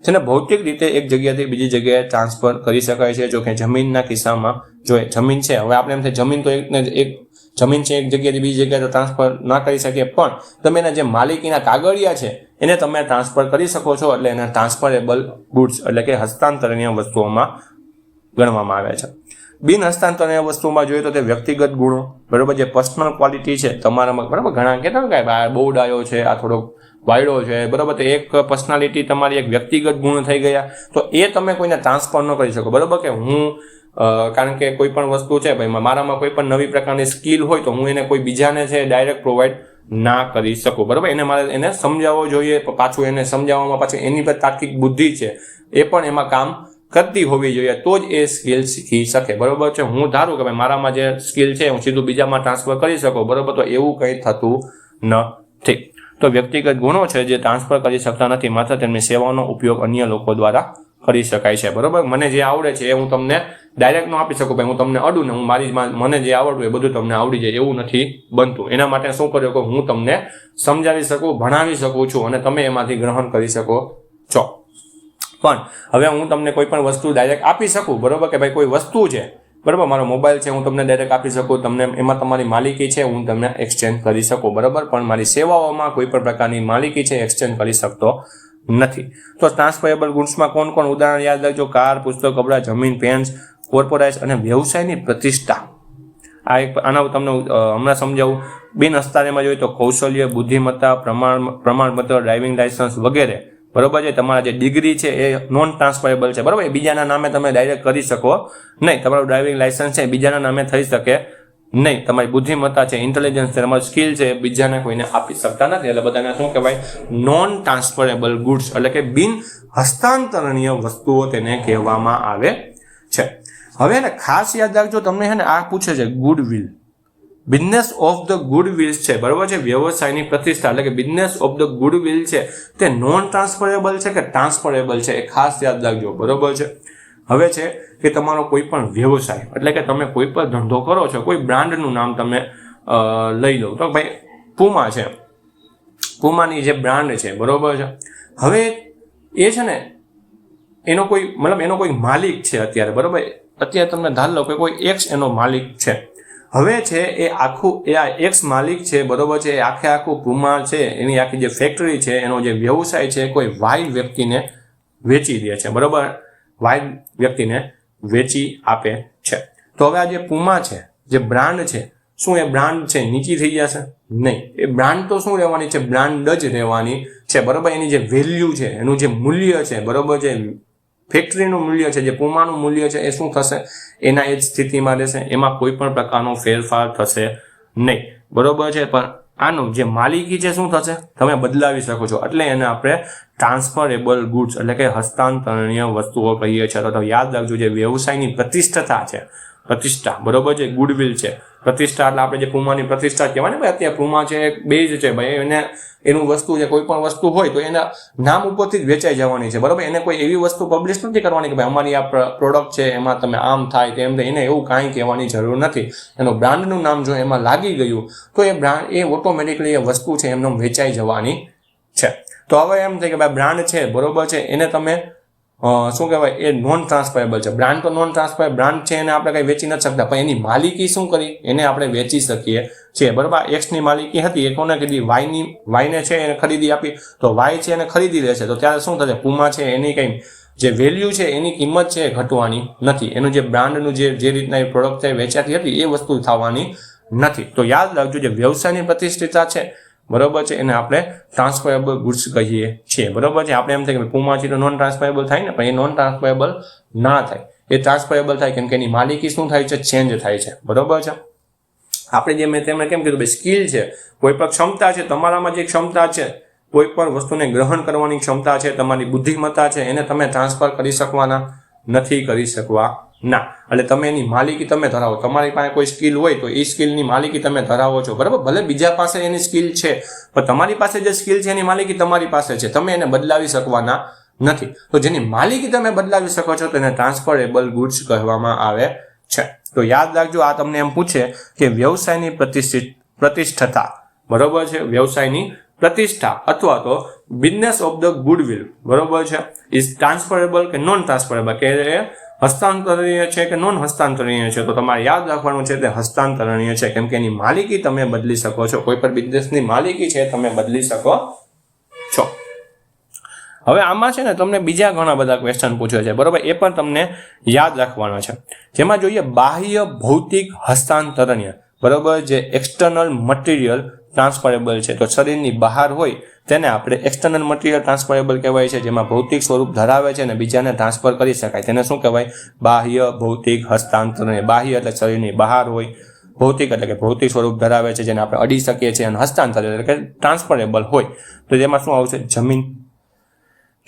જેને ભૌતિક રીતે એક જગ્યાએથી બીજી જગ્યાએ ટ્રાન્સફર કરી શકાય છે. જો કે જમીનના કિસ્સામાં જોઈએ, જમીન છે, હવે આપણે એમ થાય જમીન તો એક જમીન છે, એક જગ્યાએથી બીજી જગ્યાએ તો ટ્રાન્સફર ના કરી શકીએ, પણ તમે એના જે માલિકીના કાગળિયા છે એને તમે ટ્રાન્સફર કરી શકો છો, એટલે એને ટ્રાન્સફરેબલ ગુડ્સ એટલે કે હસ્તાંતરણીય વસ્તુઓમાં ગણવામાં આવે છે. બિન હસ્તાંતરણીય વસ્તુમાં જોઈએ તો તે વ્યક્તિગત ગુણો, બરોબર, જે પર્સનલ ક્વોલિટી છે તમારામાં, બરાબર. ઘણા કહેતા હોય કે આ બહુ ડાયો છે, આ થોડોક વાયડો છે, બરાબર, તો એક પર્સનાલિટી તમારી એક વ્યક્તિગત ગુણ થઈ ગયા, તો એ તમે કોઈને ટ્રાન્સફર ન કરી શકો, બરાબર. કે હું કારણ કે કોઈ પણ વસ્તુ છે ભાઈ, મારામાં કોઈ પણ નવી પ્રકારની સ્કિલ હોય તો હું એને કોઈ બીજાને છે ડાયરેક્ટ પ્રોવાઈડ ના કરી શકું, બરાબર. મારે એને સમજાવવો જોઈએ, પાછું એને સમજાવવામાં પાછું એની પર તાર્કિક બુદ્ધિ છે એ પણ એમાં કામ કરતી હોવી જોઈએ, તો જ એ સ્કિલ શીખી શકે, બરાબર છે. હું ધારું કે ભાઈ મારામાં જે સ્કિલ છે હું સીધું બીજામાં ટ્રાન્સફર કરી શકું, બરાબર, તો એવું કંઈ થતું નથી. તો વ્યક્તિગત ગુણો છે જે ટ્રાન્સફર કરી શકતા નથી, માત્ર તેમની સેવાઓનો ઉપયોગ અન્ય લોકો દ્વારા કરી શકાય છે. બરોબર, મને જે આવડે છે એ હું તમને ડાયરેક્ટ ન આપી શકું, ભાઈ હું તમને અડું ને હું મને જે આવડતું એ બધું તમને આવડી જાય એવું નથી બનતું. એના માટે શું કર્યું કે હું તમને સમજાવી શકું, ભણાવી શકું છું અને તમે એમાંથી ગ્રહણ કરી શકો છો. પણ હવે હું તમને કોઈ પણ વસ્તુ ડાયરેક્ટ આપી શકું, બરોબર, કે ભાઈ કોઈ વસ્તુ છે, બરાબર, મારો મોબાઈલ છે, હું તમને ડાયરેક્ટ આપી શકું, તમને એમાં તમારી માલિકી છે, હું તમને એક્સચેન્જ કરી શકું, બરાબર, પણ મારી સેવાઓમાં કોઈ પણ પ્રકારની માલિકી છે એક્સચેન્જ કરી શકતો નથી. તો ટ્રાન્સફરેબલ ગુડ્સમાં કોણ કોણ ઉદાહરણ યાદ રાખજો: કાર, પુસ્તક, કપડાં, જમીન, પેન્ટ્સ, કોર્પોરેટ અને વ્યવસાયની પ્રતિષ્ઠા. આના તમને હમણાં સમજાવું. બિન હસ્તાક્ષરમાં જોઈએ તો કૌશલ્ય, બુદ્ધિમત્તા, પ્રમાણપત્ર, ડ્રાઇવિંગ લાયસન્સ વગેરે, બરોબર છે. તમારા જે ડિગ્રી છે એ નોન ટ્રાન્સફરેબલ છે, બરોબર, એ બીજાના નામે તમે ડાયરેક્ટ કરી શકો નહીં. તમારું ડ્રાઇવિંગ લાયસન્સ છે બીજાના નામે થઈ શકે નહીં. તમારી બુદ્ધિમત્તા છે, ઇન્ટેલિજન્સ છે, તમારી સ્કિલ છે, બીજાને કોઈને આપી શકતા નથી. એટલે બધાને શું કહેવાય? નોન ટ્રાન્સફરેબલ ગુડ્સ, એટલે કે બિન હસ્તાંતરણીય વસ્તુઓ તેને કહેવામાં આવે છે. હવે એને ખાસ યાદ રાખજો, તમને છે ને આ પૂછે છે goodwill, business of the goodwill છે, બરોબર છે, વ્યવસાયની પ્રતિષ્ઠા, એટલે કે બિઝનેસ ઓફ ધ ગુડવિલ છે તે નોન ટ્રાન્સફરેબલ છે કે ટ્રાન્સફરેબલ છે, એ ખાસ યાદ રાખજો, બરોબર છે. હવે છે કે તમારો કોઈ પણ વ્યવસાય, એટલે કે તમે કોઈ પણ ધંધો કરો છો, કોઈ બ્રાન્ડનું નામ તમે લઈ લો, તો ભાઈ પુમા છે, પુમાની જે બ્રાન્ડ છે, બરોબર છે. હવે એ છે ને એનો કોઈ માલિક છે અત્યારે, બરોબર, અત્યારે તમને ધાર લો કે કોઈ એક્સ એનો માલિક છે. હવે છે આ એક્સ માલિક છે, બરોબર છે, એ આખું પુમા છે એની આખી જે ફેક્ટરી છે, એનો જે વ્યવસાય છે કોઈ વાય વ્યક્તિને વેચી દે છે, બરોબર, વાય વ્યક્તિને વેચી આપે છે. તો હવે આ જે પુમા છે, જે બ્રાન્ડ છે, શું એ બ્રાન્ડ છે નીચી થઈ જશે? નહીં. એ બ્રાન્ડ તો શું રહેવાની છે? બ્રાન્ડ જ રહેવાની છે, બરોબર. એની જે વેલ્યુ છે, એનું જે મૂલ્ય છે, બરોબર છે, ફેક્ટરીનું મૂલ્ય છે, જે પુમાનું મૂલ્ય છે, એ શું થશે? એના એ જ સ્થિતિમાં રહેશે, એમાં કોઈ પણ પ્રકારનો ફેરફાર થશે નહીં, બરોબર છે. પણ આનું જે માલિકી છે શું થશે? તમે બદલાવી શકો છો, એટલે એને આપણે ટ્રાન્સફરેબલ ગુડ્સ, એટલે કે હસ્તાંતરણીય વસ્તુઓ કહીએ છીએ. તો યાદ રાખજો, જે વ્યવસાયની પ્રતિષ્ઠા છે, પ્રતિષ્ઠા, બરોબર છે, ગુડવિલ છે, પ્રતિષ્ઠા, એટલે આપણે જે પુમાની પ્રતિષ્ઠા કહેવાય ને ભાઈ, અત્યારે પુમા છે બેઝ છે ભાઈ, એનું વસ્તુ છે, કોઈ પણ વસ્તુ હોય તો એના નામ ઉપરથી જ વેચાઈ જવાની છે, બરોબર. એને કોઈ એવી વસ્તુ પબ્લિશ નથી કરવાની કે ભાઈ અમારી આ પ્રોડક્ટ છે એમાં તમે આમ થાય તેમ થાય, એને એવું કાંઈ કહેવાની જરૂર નથી. એનું બ્રાન્ડનું નામ જો એમાં લાગી ગયું તો એ બ્રાન્ડ એ ઓટોમેટિકલી એ વસ્તુ છે એમને વેચાઈ જવાની છે. તો હવે એમ થાય કે ભાઈ બ્રાન્ડ છે, બરોબર છે, એને તમે શું કહેવાય? એ નોન ટ્રાન્સફરેબલ છે. બ્રાન્ડ તો નોન ટ્રાન્સફરેબલ બ્રાન્ડ છે, એને આપણે કંઈ વેચી નથી શકતા, પણ એની માલિકી શું કરી? એને આપણે વેચી શકીએ છીએ, બરોબર. એક્સની માલિકી હતી, એ કોને કીધી? વાયને છે એને ખરીદી આપી, તો વાય છે એને ખરીદી લે છે, તો ત્યારે શું થશે? પુમા છે એની કંઈ જે વેલ્યુ છે એની કિંમત છે ઘટવાની નથી. એનું જે બ્રાન્ડનું જે રીતના એ પ્રોડક્ટ છે વેચાતી હતી એ વસ્તુ થવાની નથી. તો યાદ રાખજો, જે વ્યવસાયની પ્રતિષ્ઠિતા છે, બરોબર છે, એને આપણે ટ્રાન્સફરેબલ ગુડ્સ કહીએ છીએ, બરોબર છે. આપણે એમ થાય કે પુમા છે તો નોન ટ્રાન્સફરેબલ થાય ને, પણ એ નોન ટ્રાન્સફરેબલ ના થાય, એ ટ્રાન્સફરેબલ થાય, કેમ કે એની માલિકી શું થાય છે? ચેન્જ થાય છે, બરોબર છે. આપણે જે મેં તમને કેમ કીધું, સ્કિલ છે, કોઈ પણ ક્ષમતા છે, તમારામાં જે ક્ષમતા છે, કોઈ પણ વસ્તુને ગ્રહણ કરવાની ક્ષમતા છે, તમારી બુદ્ધિમત્તા છે, એને તમે ટ્રાન્સફર કરી શકવાના નથી, કરી શકવા ના. એટલે તમે એની માલિકી તમે ધરાવો, તમારી પાસે કોઈ સ્કિલ હોય તો એ સ્કિલની માલિકી તમે ધરાવો છો, બરાબર. ભલે બીજા પાસે એની સ્કિલ છે, પણ તમારી પાસે જે સ્કિલ છે એની માલિકી તમારી પાસે છે, તમે એને બદલાવી શકવાના નથી. તો જેની માલિકી તમે બદલાવી શકો છો તેને ટ્રાન્સફરેબલ ગુડ્સ કહેવામાં આવે છે. તો યાદ રાખજો, આ તમને એમ પૂછે કે વ્યવસાયની પ્રતિષ્ઠતા, બરોબર છે, વ્યવસાયની પ્રતિષ્ઠા અથવા તો બિઝનેસ ઓફ ધ ગુડવિલ, બરોબર છે, ઇઝ ટ્રાન્સફરેબલ કે નોન ટ્રાન્સફરેબલ, કે હસ્તાંતરણીય છે કે નોન હસ્તાંતરણીય છે? તો તમારે યાદ રાખવાનું છે તે હસ્તાંતરણીય છે, કેમ કે એની માલિકી તમે બદલી શકો છો. કોઈ પણ બિઝનેસની માલિકી છે તમે બદલી શકો છો. હવે આમાં છે ને તમને બીજા ઘણા બધા ક્વેશ્ચન પૂછે છે, બરોબર, એ પણ તમને યાદ રાખવાના છે. જેમાં જોઈએ બાહ્ય ભૌતિક હસ્તાંતરણીય, બરોબર, જે એક્સટર્નલ મટીરિયલ ટ્રાન્સફરેબલ છે. તો શરીરની બહાર હોય તેને આપણે એક્સટર્નલ મટીરિયલ ટ્રાન્સફરેબલ કહેવાય છે, જેમાં ભૌતિક સ્વરૂપ ધરાવે છે અને બીજાને ટ્રાન્સફર કરી શકાય, તેને શું કહેવાય? બાહ્ય ભૌતિક હસ્તાંતરણીય. બાહ્ય એટલે શરીરની બહાર હોય, ભૌતિક એટલે કે ભૌતિક સ્વરૂપ ધરાવે છે, જેને આપણે અડી શકીએ છીએ, અને હસ્તાંતર એટલે કે ટ્રાન્સફરેબલ હોય. તો જેમાં શું આવશે? જમીન,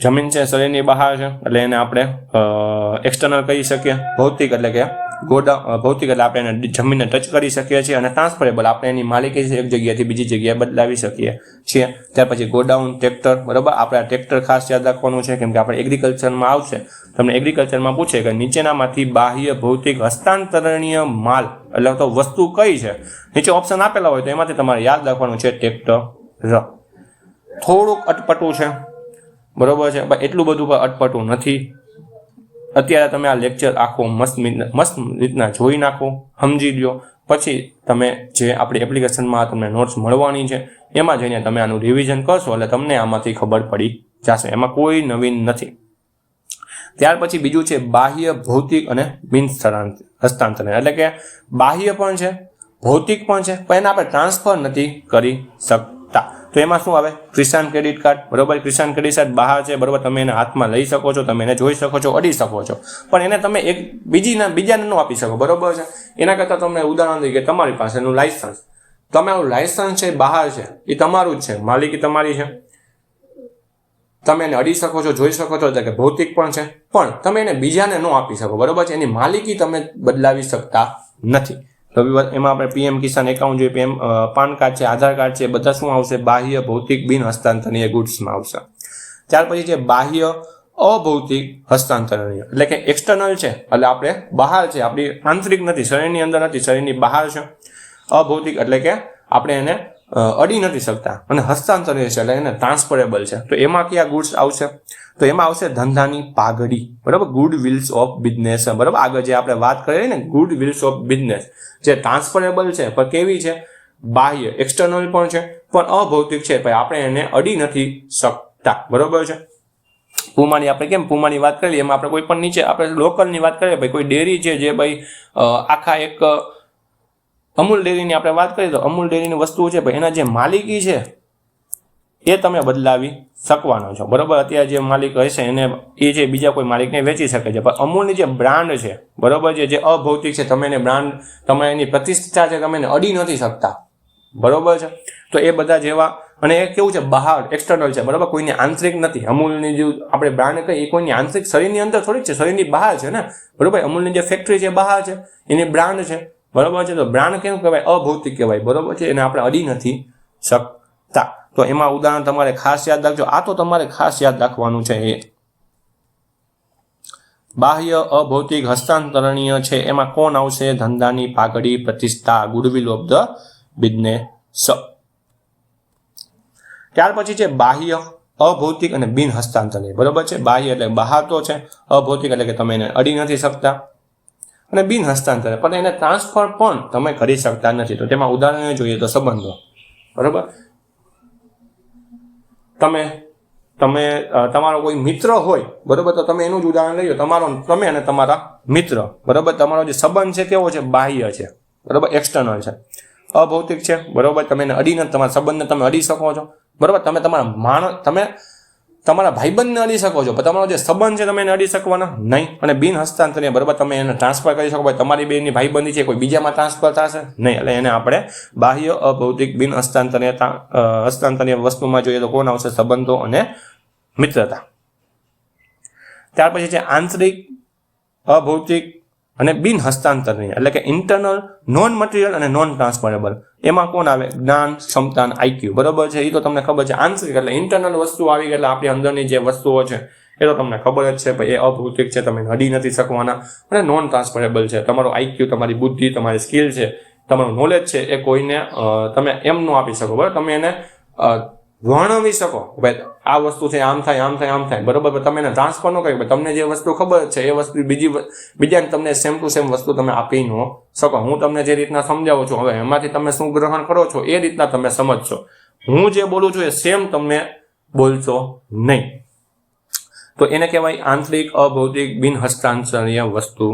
જમીન છે શરીરની બહાર છે એટલે એને આપણે એક્સટર્નલ કહી શકીએ. ભૌતિક એટલે કે ભૌતિક એટલે આપણે એને જમીનને ટચ કરી શકીએ છીએ. અને ટ્રાન્સફરેબલ આપણે એની માલિકી છે એક જગ્યાએથી બીજી જગ્યાએ બદલાવી શકીએ છીએ. ત્યાર પછી ગોડાઉન, ટ્રેક્ટર, બરાબર. આપણે આ ટ્રેક્ટર ખાસ યાદ રાખવાનું છે કેમ કે આપણે એગ્રીકલ્ચરમાં આવશે, તમને એગ્રીકલ્ચરમાં પૂછે કે નીચેનામાંથી બાહ્ય ભૌતિક હસ્તાંતરણીય માલ એટલે તો વસ્તુ કઈ છે, નીચે ઓપ્શન આપેલા હોય તો એમાંથી તમારે યાદ રાખવાનું છે ટ્રેક્ટર. થોડુંક અટપટું છે, બરોબર છે, એટલું બધું પણ અટપટું નથી. અત્યારે તમે આ લેક્ચર આખો મસ્ત રીતના જોઈ નાખો, સમજી લ્યો, પછી તમે જે આપણી એપ્લિકેશનમાં તમને નોટ્સ મળવાની છે એમાં જઈને તમે આનું રિવિઝન કરશો એટલે તમને આમાંથી ખબર પડી જશે. એમાં કોઈ નવીન નથી. ત્યાર પછી બીજું છે બાહ્ય ભૌતિક અને બિન હસ્તાંતરણ. એટલે કે બાહ્ય પણ છે, ભૌતિક પણ છે, પણ એને આપણે ટ્રાન્સફર નથી કરી શકતા. તો એમાં શું આવે? કિસાન ક્રેડિટ કાર્ડ, બરોબર. કિસાન ક્રેડિટ કાર્ડ બહાર છે, બરોબર. તમે એને હાથમાં લઈ શકો છો, તમે એને જોઈ શકો છો, અડી શકો છો, પણ એને તમે એક બીજાને ન આપી શકો, બરોબર છે. એના કરતાં તમને ઉદાહરણ તરીકે તમારી પાસેનું લાયસન્સ, તમારું લાયસન્સ છે બહાર છે, એ તમારું જ છે, માલિકી તમારી છે. તમે એને અડી શકો છો, જોઈ શકો છો, એટલે કે ભૌતિક પણ છે, પણ તમે એને બીજાને ન આપી શકો, બરોબર છે. એની માલિકી તમે બદલાવી શકતા નથી. તો એમાં આપણે પીએમ કિસાન એકાઉન્ટ જોઈએ, પાન કાર્ડ છે, આધાર કાર્ડ છે, બધા શું આવશે? બાહ્ય ભૌતિક બિન હસ્તાંતરણીય ગુડ્સમાં આવશે. ત્યાર પછી છે બાહ્ય અભૌતિક હસ્તાંતરણીય, એટલે કે એક્સટર્નલ છે, એટલે આપણે બહાર છે, આપણી આંતરિક નથી, શરીરની અંદર નથી, શરીરની બહાર છે. અભૌતિક એટલે કે આપણે એને અડી નથી શકતા. અને હસ્તાંતરણીય છે એટલે એને ટ્રાન્સફરેબલ છે. તો એમાં કયા ગુડ્સ આવશે? તો એમાં આવશે ધંધાની પાઘડી, બરાબર. ગુડ વિલ્સ ઓફ બિઝનેસ, બરાબર. આગળ જે આપણે વાત કરી ને ગુડ વિલ્સ ઓફ બિઝનેસ, જે ટ્રાન્સફરેબલ છે પણ કેવી છે? બાહ્ય, એક્સટર્નલ પણ છે, પણ અભૌતિક છે, ભાઈ આપણે એને અડી નથી શકતા, બરોબર છે. પુમાની આપણે કેમ પુમાની વાત કરી, એમાં આપણે કોઈ પણ નીચે આપણે લોકલની વાત કરીએ, ભાઈ કોઈ ડેરી છે જે ભાઈ આખા એક અમૂલ ડેરીની આપણે વાત કરીએ તો અમૂલ ડેરીની વસ્તુઓ છે, ભાઈ એના જે માલિકી છે એ તમે બદલાવી શકવાનો છો, બરોબર. અત્યારે જે માલિક હશે એને એ જે બીજા કોઈ માલિકને વેચી શકે છે, પણ અમૂલની જે બ્રાન્ડ છે, બરોબર છે, જે અભૌતિક છે, તમે એને બ્રાન્ડ, તમે એની પ્રતિષ્ઠા છે, તમે એને અડી નથી શકતા, બરોબર છે. તો એ બધા જેવા, અને એ કેવું છે? બહાર, એક્સટર્નલ છે, બરોબર. કોઈની આંતરિક નથી. અમૂલની જે આપણે બ્રાન્ડ કહીએ એ કોઈની આંતરિક શરીરની અંદર થોડીક છે, શરીરની બહાર છે ને, બરોબર. અમૂલની જે ફેક્ટરી છે બહાર છે, એની બ્રાન્ડ છે, બરોબર છે. તો બ્રાન્ડ કેવું કહેવાય? અભૌતિક કહેવાય, બરોબર છે. એને આપણે અડી નથી શકતા. તો એમાં ઉદાહરણ તમારે ખાસ યાદ રાખજો. આ તો તમારે ખાસ યાદ રાખવાનું છે. એ બાહ્ય અભૌતિક હસ્તાંતરણીય છે એમાં કોણ આવશે? ધંધાની પાઘડી, પ્રતિષ્ઠા, ગુડવિલ ઓફ ધ બિઝનેસ. ત્યાર પછી છે બાહ્ય અભૌતિક અને બિન હસ્તાંતરણીય, બરોબર છે. બાહ્ય એટલે બહાર તો છે, અભૌતિક એટલે કે તમે એને અડી નથી શકતા, અને બિન હસ્તાંતર પણ એને ટ્રાન્સફર પણ તમે કરી શકતા નથી. તો તેમાં ઉદાહરણ જોઈએ તો સંબંધો, બરોબર. તમારો કોઈ મિત્ર હોય, બરોબર, તો તમે એનું જ ઉદાહરણ લઈ લો. તમે અને તમારા મિત્ર, બરોબર. તમારો જે સંબંધ છે કેવો છે? બાહ્ય છે, બરોબર, એક્સટર્નલ છે, અભૌતિક છે, બરોબર. તમે એને અડી નથી, તમારા સંબંધને તમે અડી શકો છો, બરોબર. તમે તમારા ભાઈબંધને અડી શકો છો, પણ તમારો જે સંબંધ છે તમે એને અડી શકવાના નહીં. અને બિન હસ્તાંતરણીય, બરોબર, તમે એને ટ્રાન્સફર કરી શકો, ભાઈ તમારી બેની ભાઈબંધી છે, કોઈ બીજામાં ટ્રાન્સફર થશે નહીં. એટલે એને આપણે બાહ્ય અભૌતિક બિન હસ્તાંતરણીય વસ્તુમાં જોઈએ તો કોણ આવશે? સંબંધો અને મિત્રતા. ત્યાર પછી છે આંતરિક અભૌતિક અને બિન હસ્તાંતરણીય, એટલે કે ઇન્ટરનલ, નોન મટીરિયલ અને નોન ટ્રાન્સફરેબલ. એમાં કોણ આવે? જ્ઞાન, ક્ષમતા અને આઈક્યુ, બરોબર છે. એ તો તમને ખબર છે. આંતરિક એટલે ઇન્ટરનલ વસ્તુ આવી ગઈ, એટલે આપણી અંદરની જે વસ્તુઓ છે એ તો તમને ખબર જ છે, ભાઈ એ અભૌતિક છે, તમે અડી નથી શકવાના. અને નોન ટ્રાન્સફરેબલ છે, તમારો આઈક્યુ, તમારી બુદ્ધિ, તમારી સ્કિલ છે, તમારું નોલેજ છે, એ કોઈને તમે એમ ન આપી શકો, બરાબર. તમે એને વર્ણવી શકો, ભાઈ આ વસ્તુ છે, આમ થાય, આમ થાય, આમ થાય, બરોબર. તમે એને ટ્રાન્સફર ન કરી, તમને જે વસ્તુ ખબર છે એ વસ્તુ બીજાને તમને સેમ ટુ સેમ વસ્તુ તમે આપી ન શકો. હું તમને જે રીતના સમજાવું છું, હવે એમાંથી તમે શું ગ્રહણ કરો છો એ રીતના તમે સમજશો. હું જે બોલું છું એ સેમ તમે બોલશો નહીં. તો એને કહેવાય આંતરિક અભૌતિક બિન હસ્તાંતરણીય વસ્તુઓ.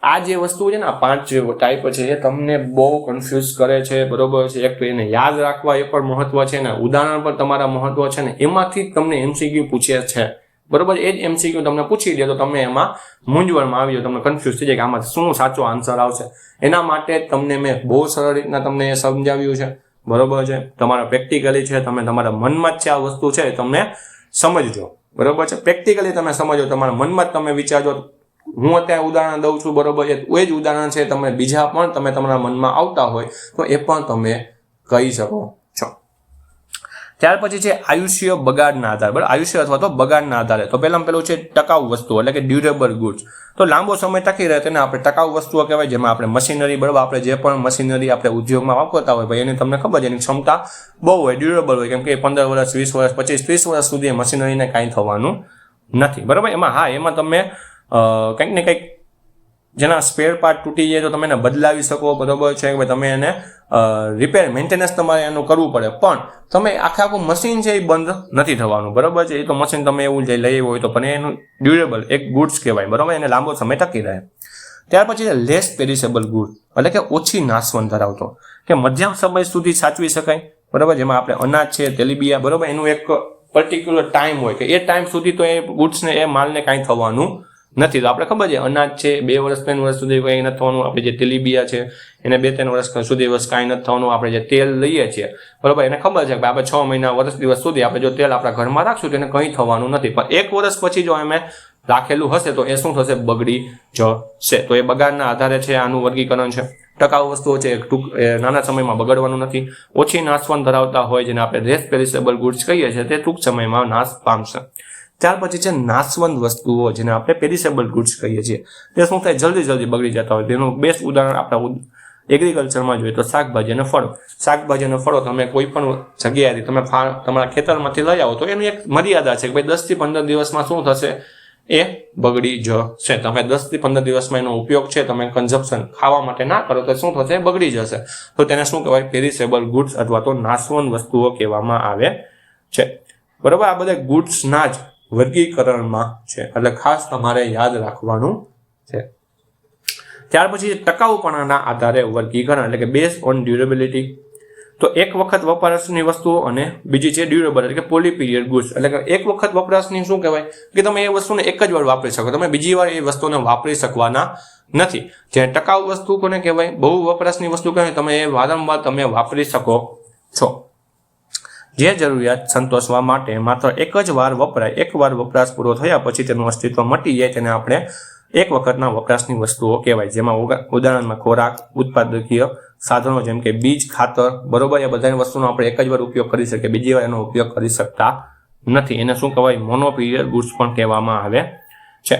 આ જે વસ્તુ છે ને, આ 5 જે ટાઈપ છે એ તમને બહુ કન્ફ્યુઝ કરે છે, બરોબર છે. એક તો એને યાદ રાખવા એ પણ મહત્વ છે ને, ઉદાહરણ પણ તમારા મહત્વ છે ને. એમાંથી તમને MCQ પૂછે છે, બરોબર. એ જ MCQ તમને પૂછી દે તો તમે એમાં મૂંઝવણમાં આવી જાવ, તમને કન્ફ્યુઝ થઈ જાય કે આમાં શું સાચો આન્સર આવશે. એના માટે તમને મેં બહુ સરળ રીતના તમને એ સમજાવ્યું છે, બરોબર છે. તમારા પ્રેક્ટિકલી છે, તમે તમારા મનમાં જ છે આ વસ્તુ છે, તમને સમજજો, બરોબર છે. પ્રેક્ટિકલી તમે સમજો, તમારા મનમાં જ તમે વિચારજો. હું અત્યારે ઉદાહરણ દઉં છું, બરોબર છે, એ જ ઉદાહરણ છે. તમે બીજા પણ તમે તમારા મનમાં આવતા હોય તો એ પણ તમે કહી શકો છો. ત્યાર પછી છે આયુષ્ય બગાડના આધારે, બરાબર, આયુષ્ય અથવા તો બગાડના આધારે. તો પેલું છે ટકાઉ વસ્તુઓ એટલે કે ડ્યુરેબલ ગુડ્સ. તો લાંબો સમય ટકી રહે તેને આપણે ટકાઉ વસ્તુઓ કહેવાય, જેમાં આપણે મશીનરી, બરાબર, આપણે જે પણ મશીનરી આપણે ઉદ્યોગમાં વાપરતા હોય ભાઈ, એની તમને ખબર છે એની ક્ષમતા બહુ હોય, ડ્યુરેબલ હોય, કેમ કે 15 વર્ષ, 20 વર્ષ, 25, 30 વર્ષ સુધી મશીનરીને કાંઈ થવાનું નથી, બરાબર. એમાં તમે કંઈક ને કંઈક જેના સ્પેર પાર્ટ તૂટી જાય તો તમે એને બદલાવી શકો, બરોબર છે, કે તમે એને રિપેર મેન્ટેનન્સ તમારે એનું કરવું પડે, પણ તમે આખું મશીન છે એ બંધ નથી થવાનું, બરોબર છે. એ તો મશીન તમે એવું લઈ આવ્યું હોય તો પણ એનું ડ્યુરેબલ એક ગુડ્સ કહેવાય, બરોબર, એને લાંબો સમય ટકી રહે. ત્યાર પછી છે લેસ પેરિસેબલ ગુડ એટલે કે ઓછી નાશવંત ધરાવતો, કે મધ્યમ સમય સુધી સાચવી શકાય, બરોબર, જેમાં આપણે અનાજ છે, તેલીબિયા, બરોબર, એનું એક પર્ટિક્યુલર ટાઈમ હોય કે એ ટાઈમ સુધી તો એ ગુડ્સને, એ માલને કાંઈ થવાનું નથી. તો આપણે ખબર છે અનાજ છે 2 વર્ષ 3 વર્ષ સુધી કંઈ નથી થવાનું. આપણે જે તેલીબિયા છે એને 2-3 વર્ષ સુધી કાંઈ નથી થવાનું. આપણે જે તેલ લઈએ છીએ, બરોબર, એને ખબર છે કે આપણે 6 મહિના વર્ષ દિવસ સુધી આપણે જો તેલ આપણા ઘરમાં રાખશું તો એને કંઈ થવાનું નથી, પણ 1 વર્ષ પછી જો અમે રાખેલું હશે તો એ શું થશે? બગડી જશે. તો એ બગાડના આધારે છે, આનું વર્ગીકરણ છે. ટકાઉ વસ્તુઓ છે નાના સમયમાં બગડવાનું નથી, ઓછી નાશવંત ધરાવતા હોય, જેને આપણે લેસ પેરિસેબલ ગુડ્સ કહીએ છીએ, તે ટૂંક સમયમાં નાશ પામશે. ત્યાર પછી છે નાશવંત વસ્તુઓ, જેને આપણે પેરિસેબલ ગુડ્સ કહીએ છીએ. તે શું થાય? જલ્દી બગડી જતા હોય. તેનું બેસ્ટ ઉદાહરણ આપણા એગ્રીકલ્ચરમાં જોઈએ તો શાકભાજી અને ફળો. શાકભાજી અને ફળો તમે કોઈ પણ જગ્યાએથી તમે તમારા ખેતરમાંથી લઈ આવો તો એની એક મર્યાદા છે કે ભાઈ 10 થી 15 દિવસમાં શું થશે? એ બગડી જશે. તમે 10 થી 15 દિવસમાં એનો ઉપયોગ છે તમે કન્ઝમ્પશન ખાવા માટે ના કરો તો શું થશે? બગડી જશે. તો તેને શું કહેવાય? પેરિસેબલ ગુડ્સ અથવા તો નાશવંત વસ્તુઓ કહેવામાં આવે છે, બરોબર. આ બધા ગુડ્સના જ વર્ગીકરણમાં છે, એટલે ખાસ તમારે યાદ રાખવાનું છે. ત્યાર પછી ટકાઉપણાના આધારે વર્ગીકરણ એટલે કે બેઝ ઓન ડ્યુરેબિલિટી. તો એક વખત વપરાશની વસ્તુઓ અને બીજી છે ડ્યુરેબલ એટલે કે પોલીપીરિયડ ગુડ્સ. એટલે કે એક વખત વપરાશની શું કહેવાય? કે તમે એ વસ્તુને એક જ વાર વાપરી શકો, તમે બીજી વાર એ વસ્તુને વાપરી શકવાના નથી. જે ટકાઉ વસ્તુ કોને કહેવાય? બહુ વપરાશની વસ્તુ કહેવાય, તમે એ વારંવાર તમે વાપરી શકો છો. જે જરૂરિયાત સંતોષવા માટે માત્ર એક જ વાર વપરાય, એકવાર વપરાશ પૂરો થયા પછી તેનું અસ્તિત્વ મટી જાય, તેને આપણે એક વખતના વપરાશની વસ્તુઓ કહેવાય. જેમાં ઉદાહરણમાં ખોરાક, ઉત્પાદકીય સાધનો જેમ કે બીજ, ખાતર, બરોબર, એ બધાની વસ્તુનો આપણે એક જ વાર ઉપયોગ કરી શકીએ, બીજી વાર એનો ઉપયોગ કરી શકતા નથી. એને શું કહેવાય? મોનોપીરિયડ ગુડ્સ પણ કહેવામાં આવે છે.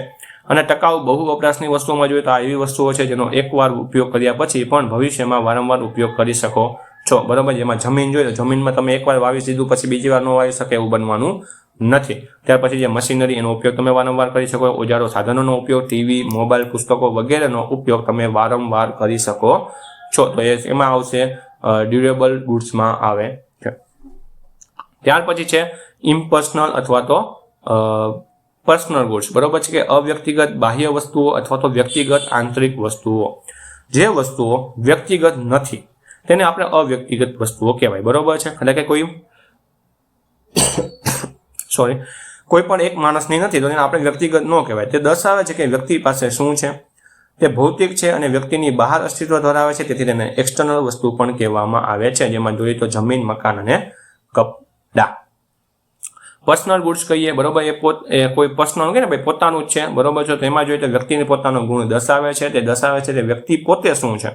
અને ટકાઉ બહુ વપરાશની વસ્તુઓમાં જોઈએ તો આ એવી વસ્તુઓ છે જેનો એકવાર ઉપયોગ કર્યા પછી પણ ભવિષ્યમાં વારંવાર ઉપયોગ કરી શકો છો, બરોબર. જેમાં જમીન જોઈએ તો જમીનમાં તમે એકવાર વાવી દીધું પછી બીજી વાર ન વાવી શકે એવું બનવાનું નથી. ત્યાર પછી જે મશીનરી, એનો ઉપયોગ તમે વારંવાર કરી શકો. ઓજારો, સાધનોનો ઉપયોગ, ટીવી, મોબાઈલ, પુસ્તકો વગેરેનો ઉપયોગ તમે વારંવાર કરી શકો છો. તો એમાં આવશે ડ્યુરેબલ ગુડ્સમાં આવે છે. ત્યાર પછી છે ઇમ્પર્સનલ અથવા તો પર્સનલ ગુડ્સ, બરોબર છે, કે અવ્યક્તિગત બાહ્ય વસ્તુઓ અથવા તો વ્યક્તિગત આંતરિક વસ્તુઓ. જે વસ્તુઓ વ્યક્તિગત નથી તેને આપણે અવ્યક્તિગત વસ્તુઓ કહેવાય, બરોબર છે. એટલે કે કોઈ પણ એક માણસની નથી તો તેને આપણે વ્યક્તિગત ન કહેવાય. તે દર્શાવે છે કે વ્યક્તિ પાસે શું છે, તે ભૌતિક છે અને વ્યક્તિની બહાર અસ્તિત્વ ધરાવે છે, તેથી તેને એક્સટર્નલ વસ્તુ પણ કહેવામાં આવે છે. જેમાં જોઈએ તો જમીન, મકાન અને કપડા. પર્સનલ ગુડ્સ કહીએ, બરોબર, એ કોઈ પર્સનલ કે ને ભાઈ પોતાનું જ છે, બરોબર છે. તો એમાં જોઈએ તો વ્યક્તિને પોતાનો ગુણ દર્શાવે છે, તે દર્શાવે છે તે વ્યક્તિ પોતે શું છે,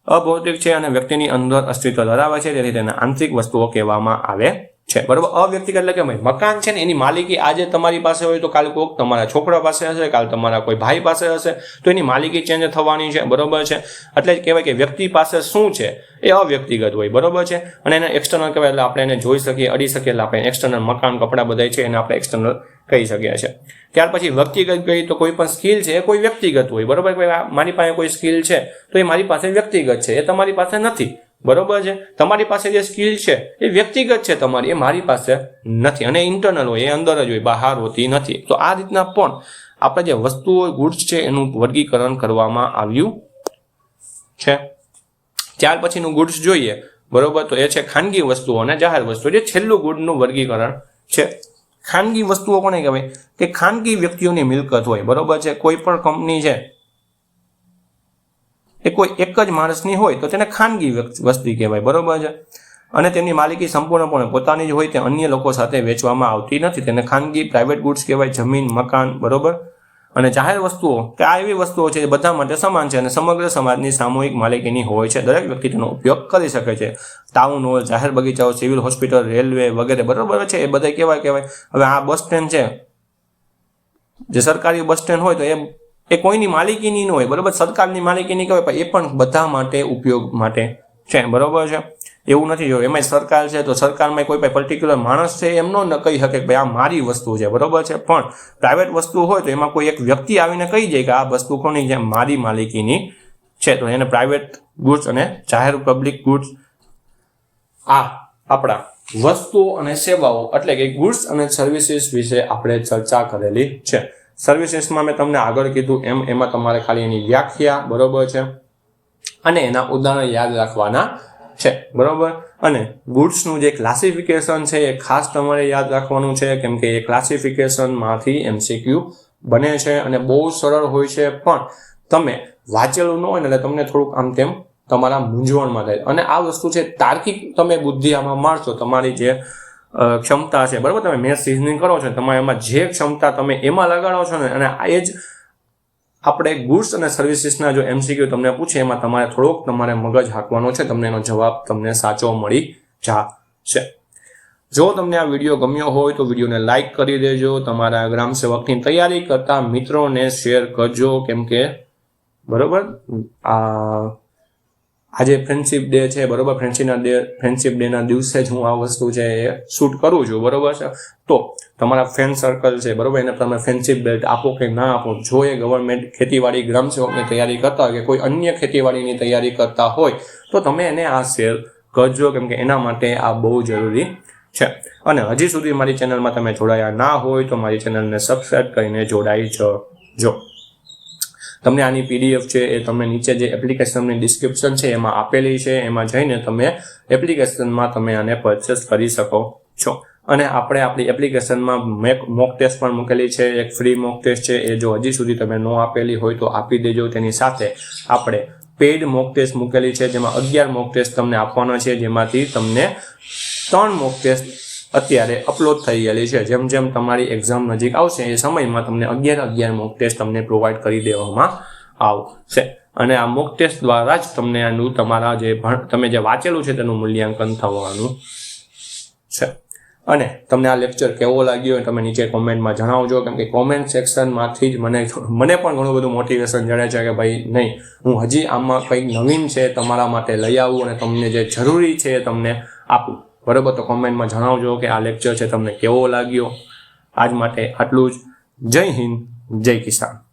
અભૌતિક છે અને વ્યક્તિની અંદર અસ્તિત્વ ધરાવે છે, તેથી તેને આંતરિક વસ્તુઓ કહેવામાં આવે છે, બરોબર. અવ્યક્તિગત એટલે કે ભાઈ મકાન છે ને એની માલિકી આજે તમારી પાસે હોય તો કાલે કોઈક તમારા છોકરા પાસે હશે, કાલે તમારા કોઈ ભાઈ પાસે હશે, તો એની માલિકી ચેન્જ થવાની છે, બરોબર છે. એટલે જ કહેવાય કે વ્યક્તિ પાસે શું છે એ અવ્યક્તિગત હોય, બરોબર છે. અને એને એક્સટર્નલ કહેવાય, એટલે આપણે એને જોઈ શકીએ, અડી શકીએ, એટલે આપણે એક્સટર્નલ મકાન, કપડા બધા છે એને આપણે એક્સટર્નલ કહી શકીએ છીએ. ત્યાર પછી વ્યક્તિગત કહીએ તો કોઈ પણ સ્કિલ છે એ કોઈ વ્યક્તિગત હોય, બરોબર. મારી પાસે કોઈ સ્કિલ છે તો એ મારી પાસે વ્યક્તિગત છે, એ તમારી પાસે નથી, બરોબર છે. તમારી પાસે જે સ્કિલ છે એ વ્યક્તિગત છે તમારી, એ મારી પાસે નથી. અને ઇન્ટરનલ હોય, એ અંદર જ હોય, બહાર હોતી નથી. તો આ રીતના પણ આપણે જે વસ્તુઓ, ગુડ્સ છે એનું વર્ગીકરણ કરવામાં આવ્યું છે. ત્યાર પછીનું ગુડ્સ જોઈએ, બરોબર, તો એ છે ખાનગી વસ્તુઓ અને જાહેર વસ્તુઓ. જે છેલ્લું ગુડનું વર્ગીકરણ છે. ખાનગી વસ્તુઓ કોને કહેવાય? કે ખાનગી વ્યક્તિઓની મિલકત હોય, બરોબર છે. કોઈ પણ કંપની છે એ કોઈ એક જ માણસની હોય તો તેને ખાનગી વસ્તી કહેવાય, બરોબર છે. અને તેમની માલિકી સંપૂર્ણપણે પોતાની જ હોય તે અન્ય લોકો સાથે વેચવામાં આવતી નથી. તેને ખાનગી પ્રાઇવેટ ગુડ્સ કહેવાય, જમીન, મકાન, બરોબર. અને જાહેર વસ્તુઓ કે આ એવી વસ્તુઓ છે જે બધા માટે સમાન છે અને સમગ્ર સમાજની સામૂહિક માલિકીની હોય છે. દરેક વ્યક્તિ તેનો ઉપયોગ કરી શકે છે. ટાઉન હોલ, જાહેર બગીચાઓ, સિવિલ હોસ્પિટલ, રેલવે વગેરે, બરોબર છે. એ બધા કહેવાય. હવે આ બસ સ્ટેન્ડ છે, જે સરકારી બસ સ્ટેન્ડ હોય તો એ કોઈની માલિકીની ન હોય, બરોબર. સરકારની માલિકીની કહેવાય, પણ એ પણ બધા માટે ઉપયોગ માટે છે, બરોબર છે. એવું નથી. જો એમાં સરકાર છે તો સરકારમાં કોઈ પર્ટિક્યુલર માણસ છે એમ ન કહી શકે કે ભાઈ આ મારી વસ્તુ છે, બરોબર છે. પણ પ્રાઇવેટ વસ્તુ હોય તો એમાં કોઈ એક વ્યક્તિ આવીને કહી જાય કે આ વસ્તુ કોની છે, મારી માલિકીની છે, તો એને પ્રાઇવેટ ગુડ્સ અને જાહેર પબ્લિક ગુડ્સ. આ આપણા વસ્તુઓ અને સેવાઓ એટલે કે ગુડ્સ અને સર્વિસીસ વિશે આપણે ચર્ચા કરેલી છે. સર્વિસીસમાં મેં તમને આગળ કીધું એમાં તમારે ખાલી એની વ્યાખ્યા, બરોબર છે, અને એના ઉદાહરણ યાદ રાખવાના છે, બરોબર. અને ગુડ્સનું જે ક્લાસિફિકેશન છે એ ખાસ તમારે યાદ રાખવાનું છે, કેમ કે એ ક્લાસિફિકેશનમાંથી MCQ બને છે અને બહુ સરળ હોય છે, પણ તમે વાંચેલું ન હોય ને એટલે તમને થોડુંક આમ તેમ તમારા મૂંઝવણમાં થાય. અને આ વસ્તુ છે તાર્કિક તમે બુદ્ધિ આમાં મારશો, તમારી જે ક્ષમતા છે, બરોબર. તમે મેથ્સ રીઝનિંગ કરો છો, તમારે એમાં જે ક્ષમતા તમે એમાં લગાડો છો ને, અને એ જ આપણે ગુડ્સ અને સર્વિસીસના જો MCQ તમને પૂછે એમાં તમારે મગજ હાંકવાનો છે, તમને એનો જવાબ તમને સાચો મળી જશે. જો તમને આ વિડીયો ગમ્યો હોય તો વિડીયોને લાઇક કરી દેજો. તમારા ગ્રામ સેવકની તૈયારી કરતા મિત્રોને શેર કરજો, કેમ કે બરોબર આજે ફ્રેન્ડશિપ ડે છે, બરોબર. ફ્રેન્ડશિપ ડેના દિવસે જ હું આ વસ્તુ છે એ શૂટ કરું છું, બરોબર છે. તો તમારા ફ્રેન્ડ સર્કલ છે, બરોબર, એને તમે ફ્રેન્ડશિપ બેલ્ટ આપો કે ના આપો. જો એ ગવર્મેન્ટ ખેતીવાડી ગ્રામ સેવકની તૈયારી કરતા હોય કે કોઈ અન્ય ખેતીવાડીની તૈયારી કરતા હોય તો તમે એને આ શેર કરજો, કેમ કે એના માટે આ બહુ જરૂરી છે. અને હજી સુધી મારી ચેનલમાં તમે જોડાયા ના હોય તો મારી ચેનલને સબસ્ક્રાઇબ કરીને જોડાઈ જજો. તમને આની PDF છે એ તમે નીચે જે એપ્લિકેશનની ડિસ્ક્રિપ્શન છે એમાં આપેલી છે, એમાં જઈને તમે એપ્લિકેશનમાં તમે આને પરચેસ કરી શકો છો. અને આપણે આપણી એપ્લિકેશનમાં મોક ટેસ્ટ પણ મૂકેલી છે, એક ફ્રી મોક ટેસ્ટ છે, એ જો હજી સુધી તમે ન આપેલી હોય તો આપી દેજો. તેની સાથે આપણે પેઇડ મોક ટેસ્ટ મૂકેલી છે, જેમાં 11 મોક ટેસ્ટ તમને આપવાના છે, જેમાંથી તમને 3 મોક ટેસ્ટ અત્યારે અપલોડ થઈ ગયેલી છે. જેમ જેમ તમારી એક્ઝામ નજીક આવશે એ સમયમાં તમને 11 મોક ટેસ્ટ તમને પ્રોવાઈડ કરી દેવામાં આવશે. અને આ મોક ટેસ્ટ દ્વારા જ તમને આનું તમારા તમે જે વાંચેલું છે તેનું મૂલ્યાંકન થવાનું છે. અને તમને આ લેક્ચર કેવો લાગ્યો તમે નીચે કોમેન્ટમાં જણાવજો, કેમ કે કોમેન્ટ સેક્શનમાંથી જ મને પણ ઘણું બધું મોટિવેશન જડે છે કે ભાઈ નહીં, હું હજી આમાં કંઈક નવીન છે તમારા માટે લઈ આવું અને તમને જે જરૂરી છે એ તમને આપું, બરોબર. તો કોમેન્ટમાં જણાવજો કે આ લેક્ચર છે તમને કેવો લાગ્યો. આજ માટે આટલું જ. જય હિન્દ, જય કિસાન.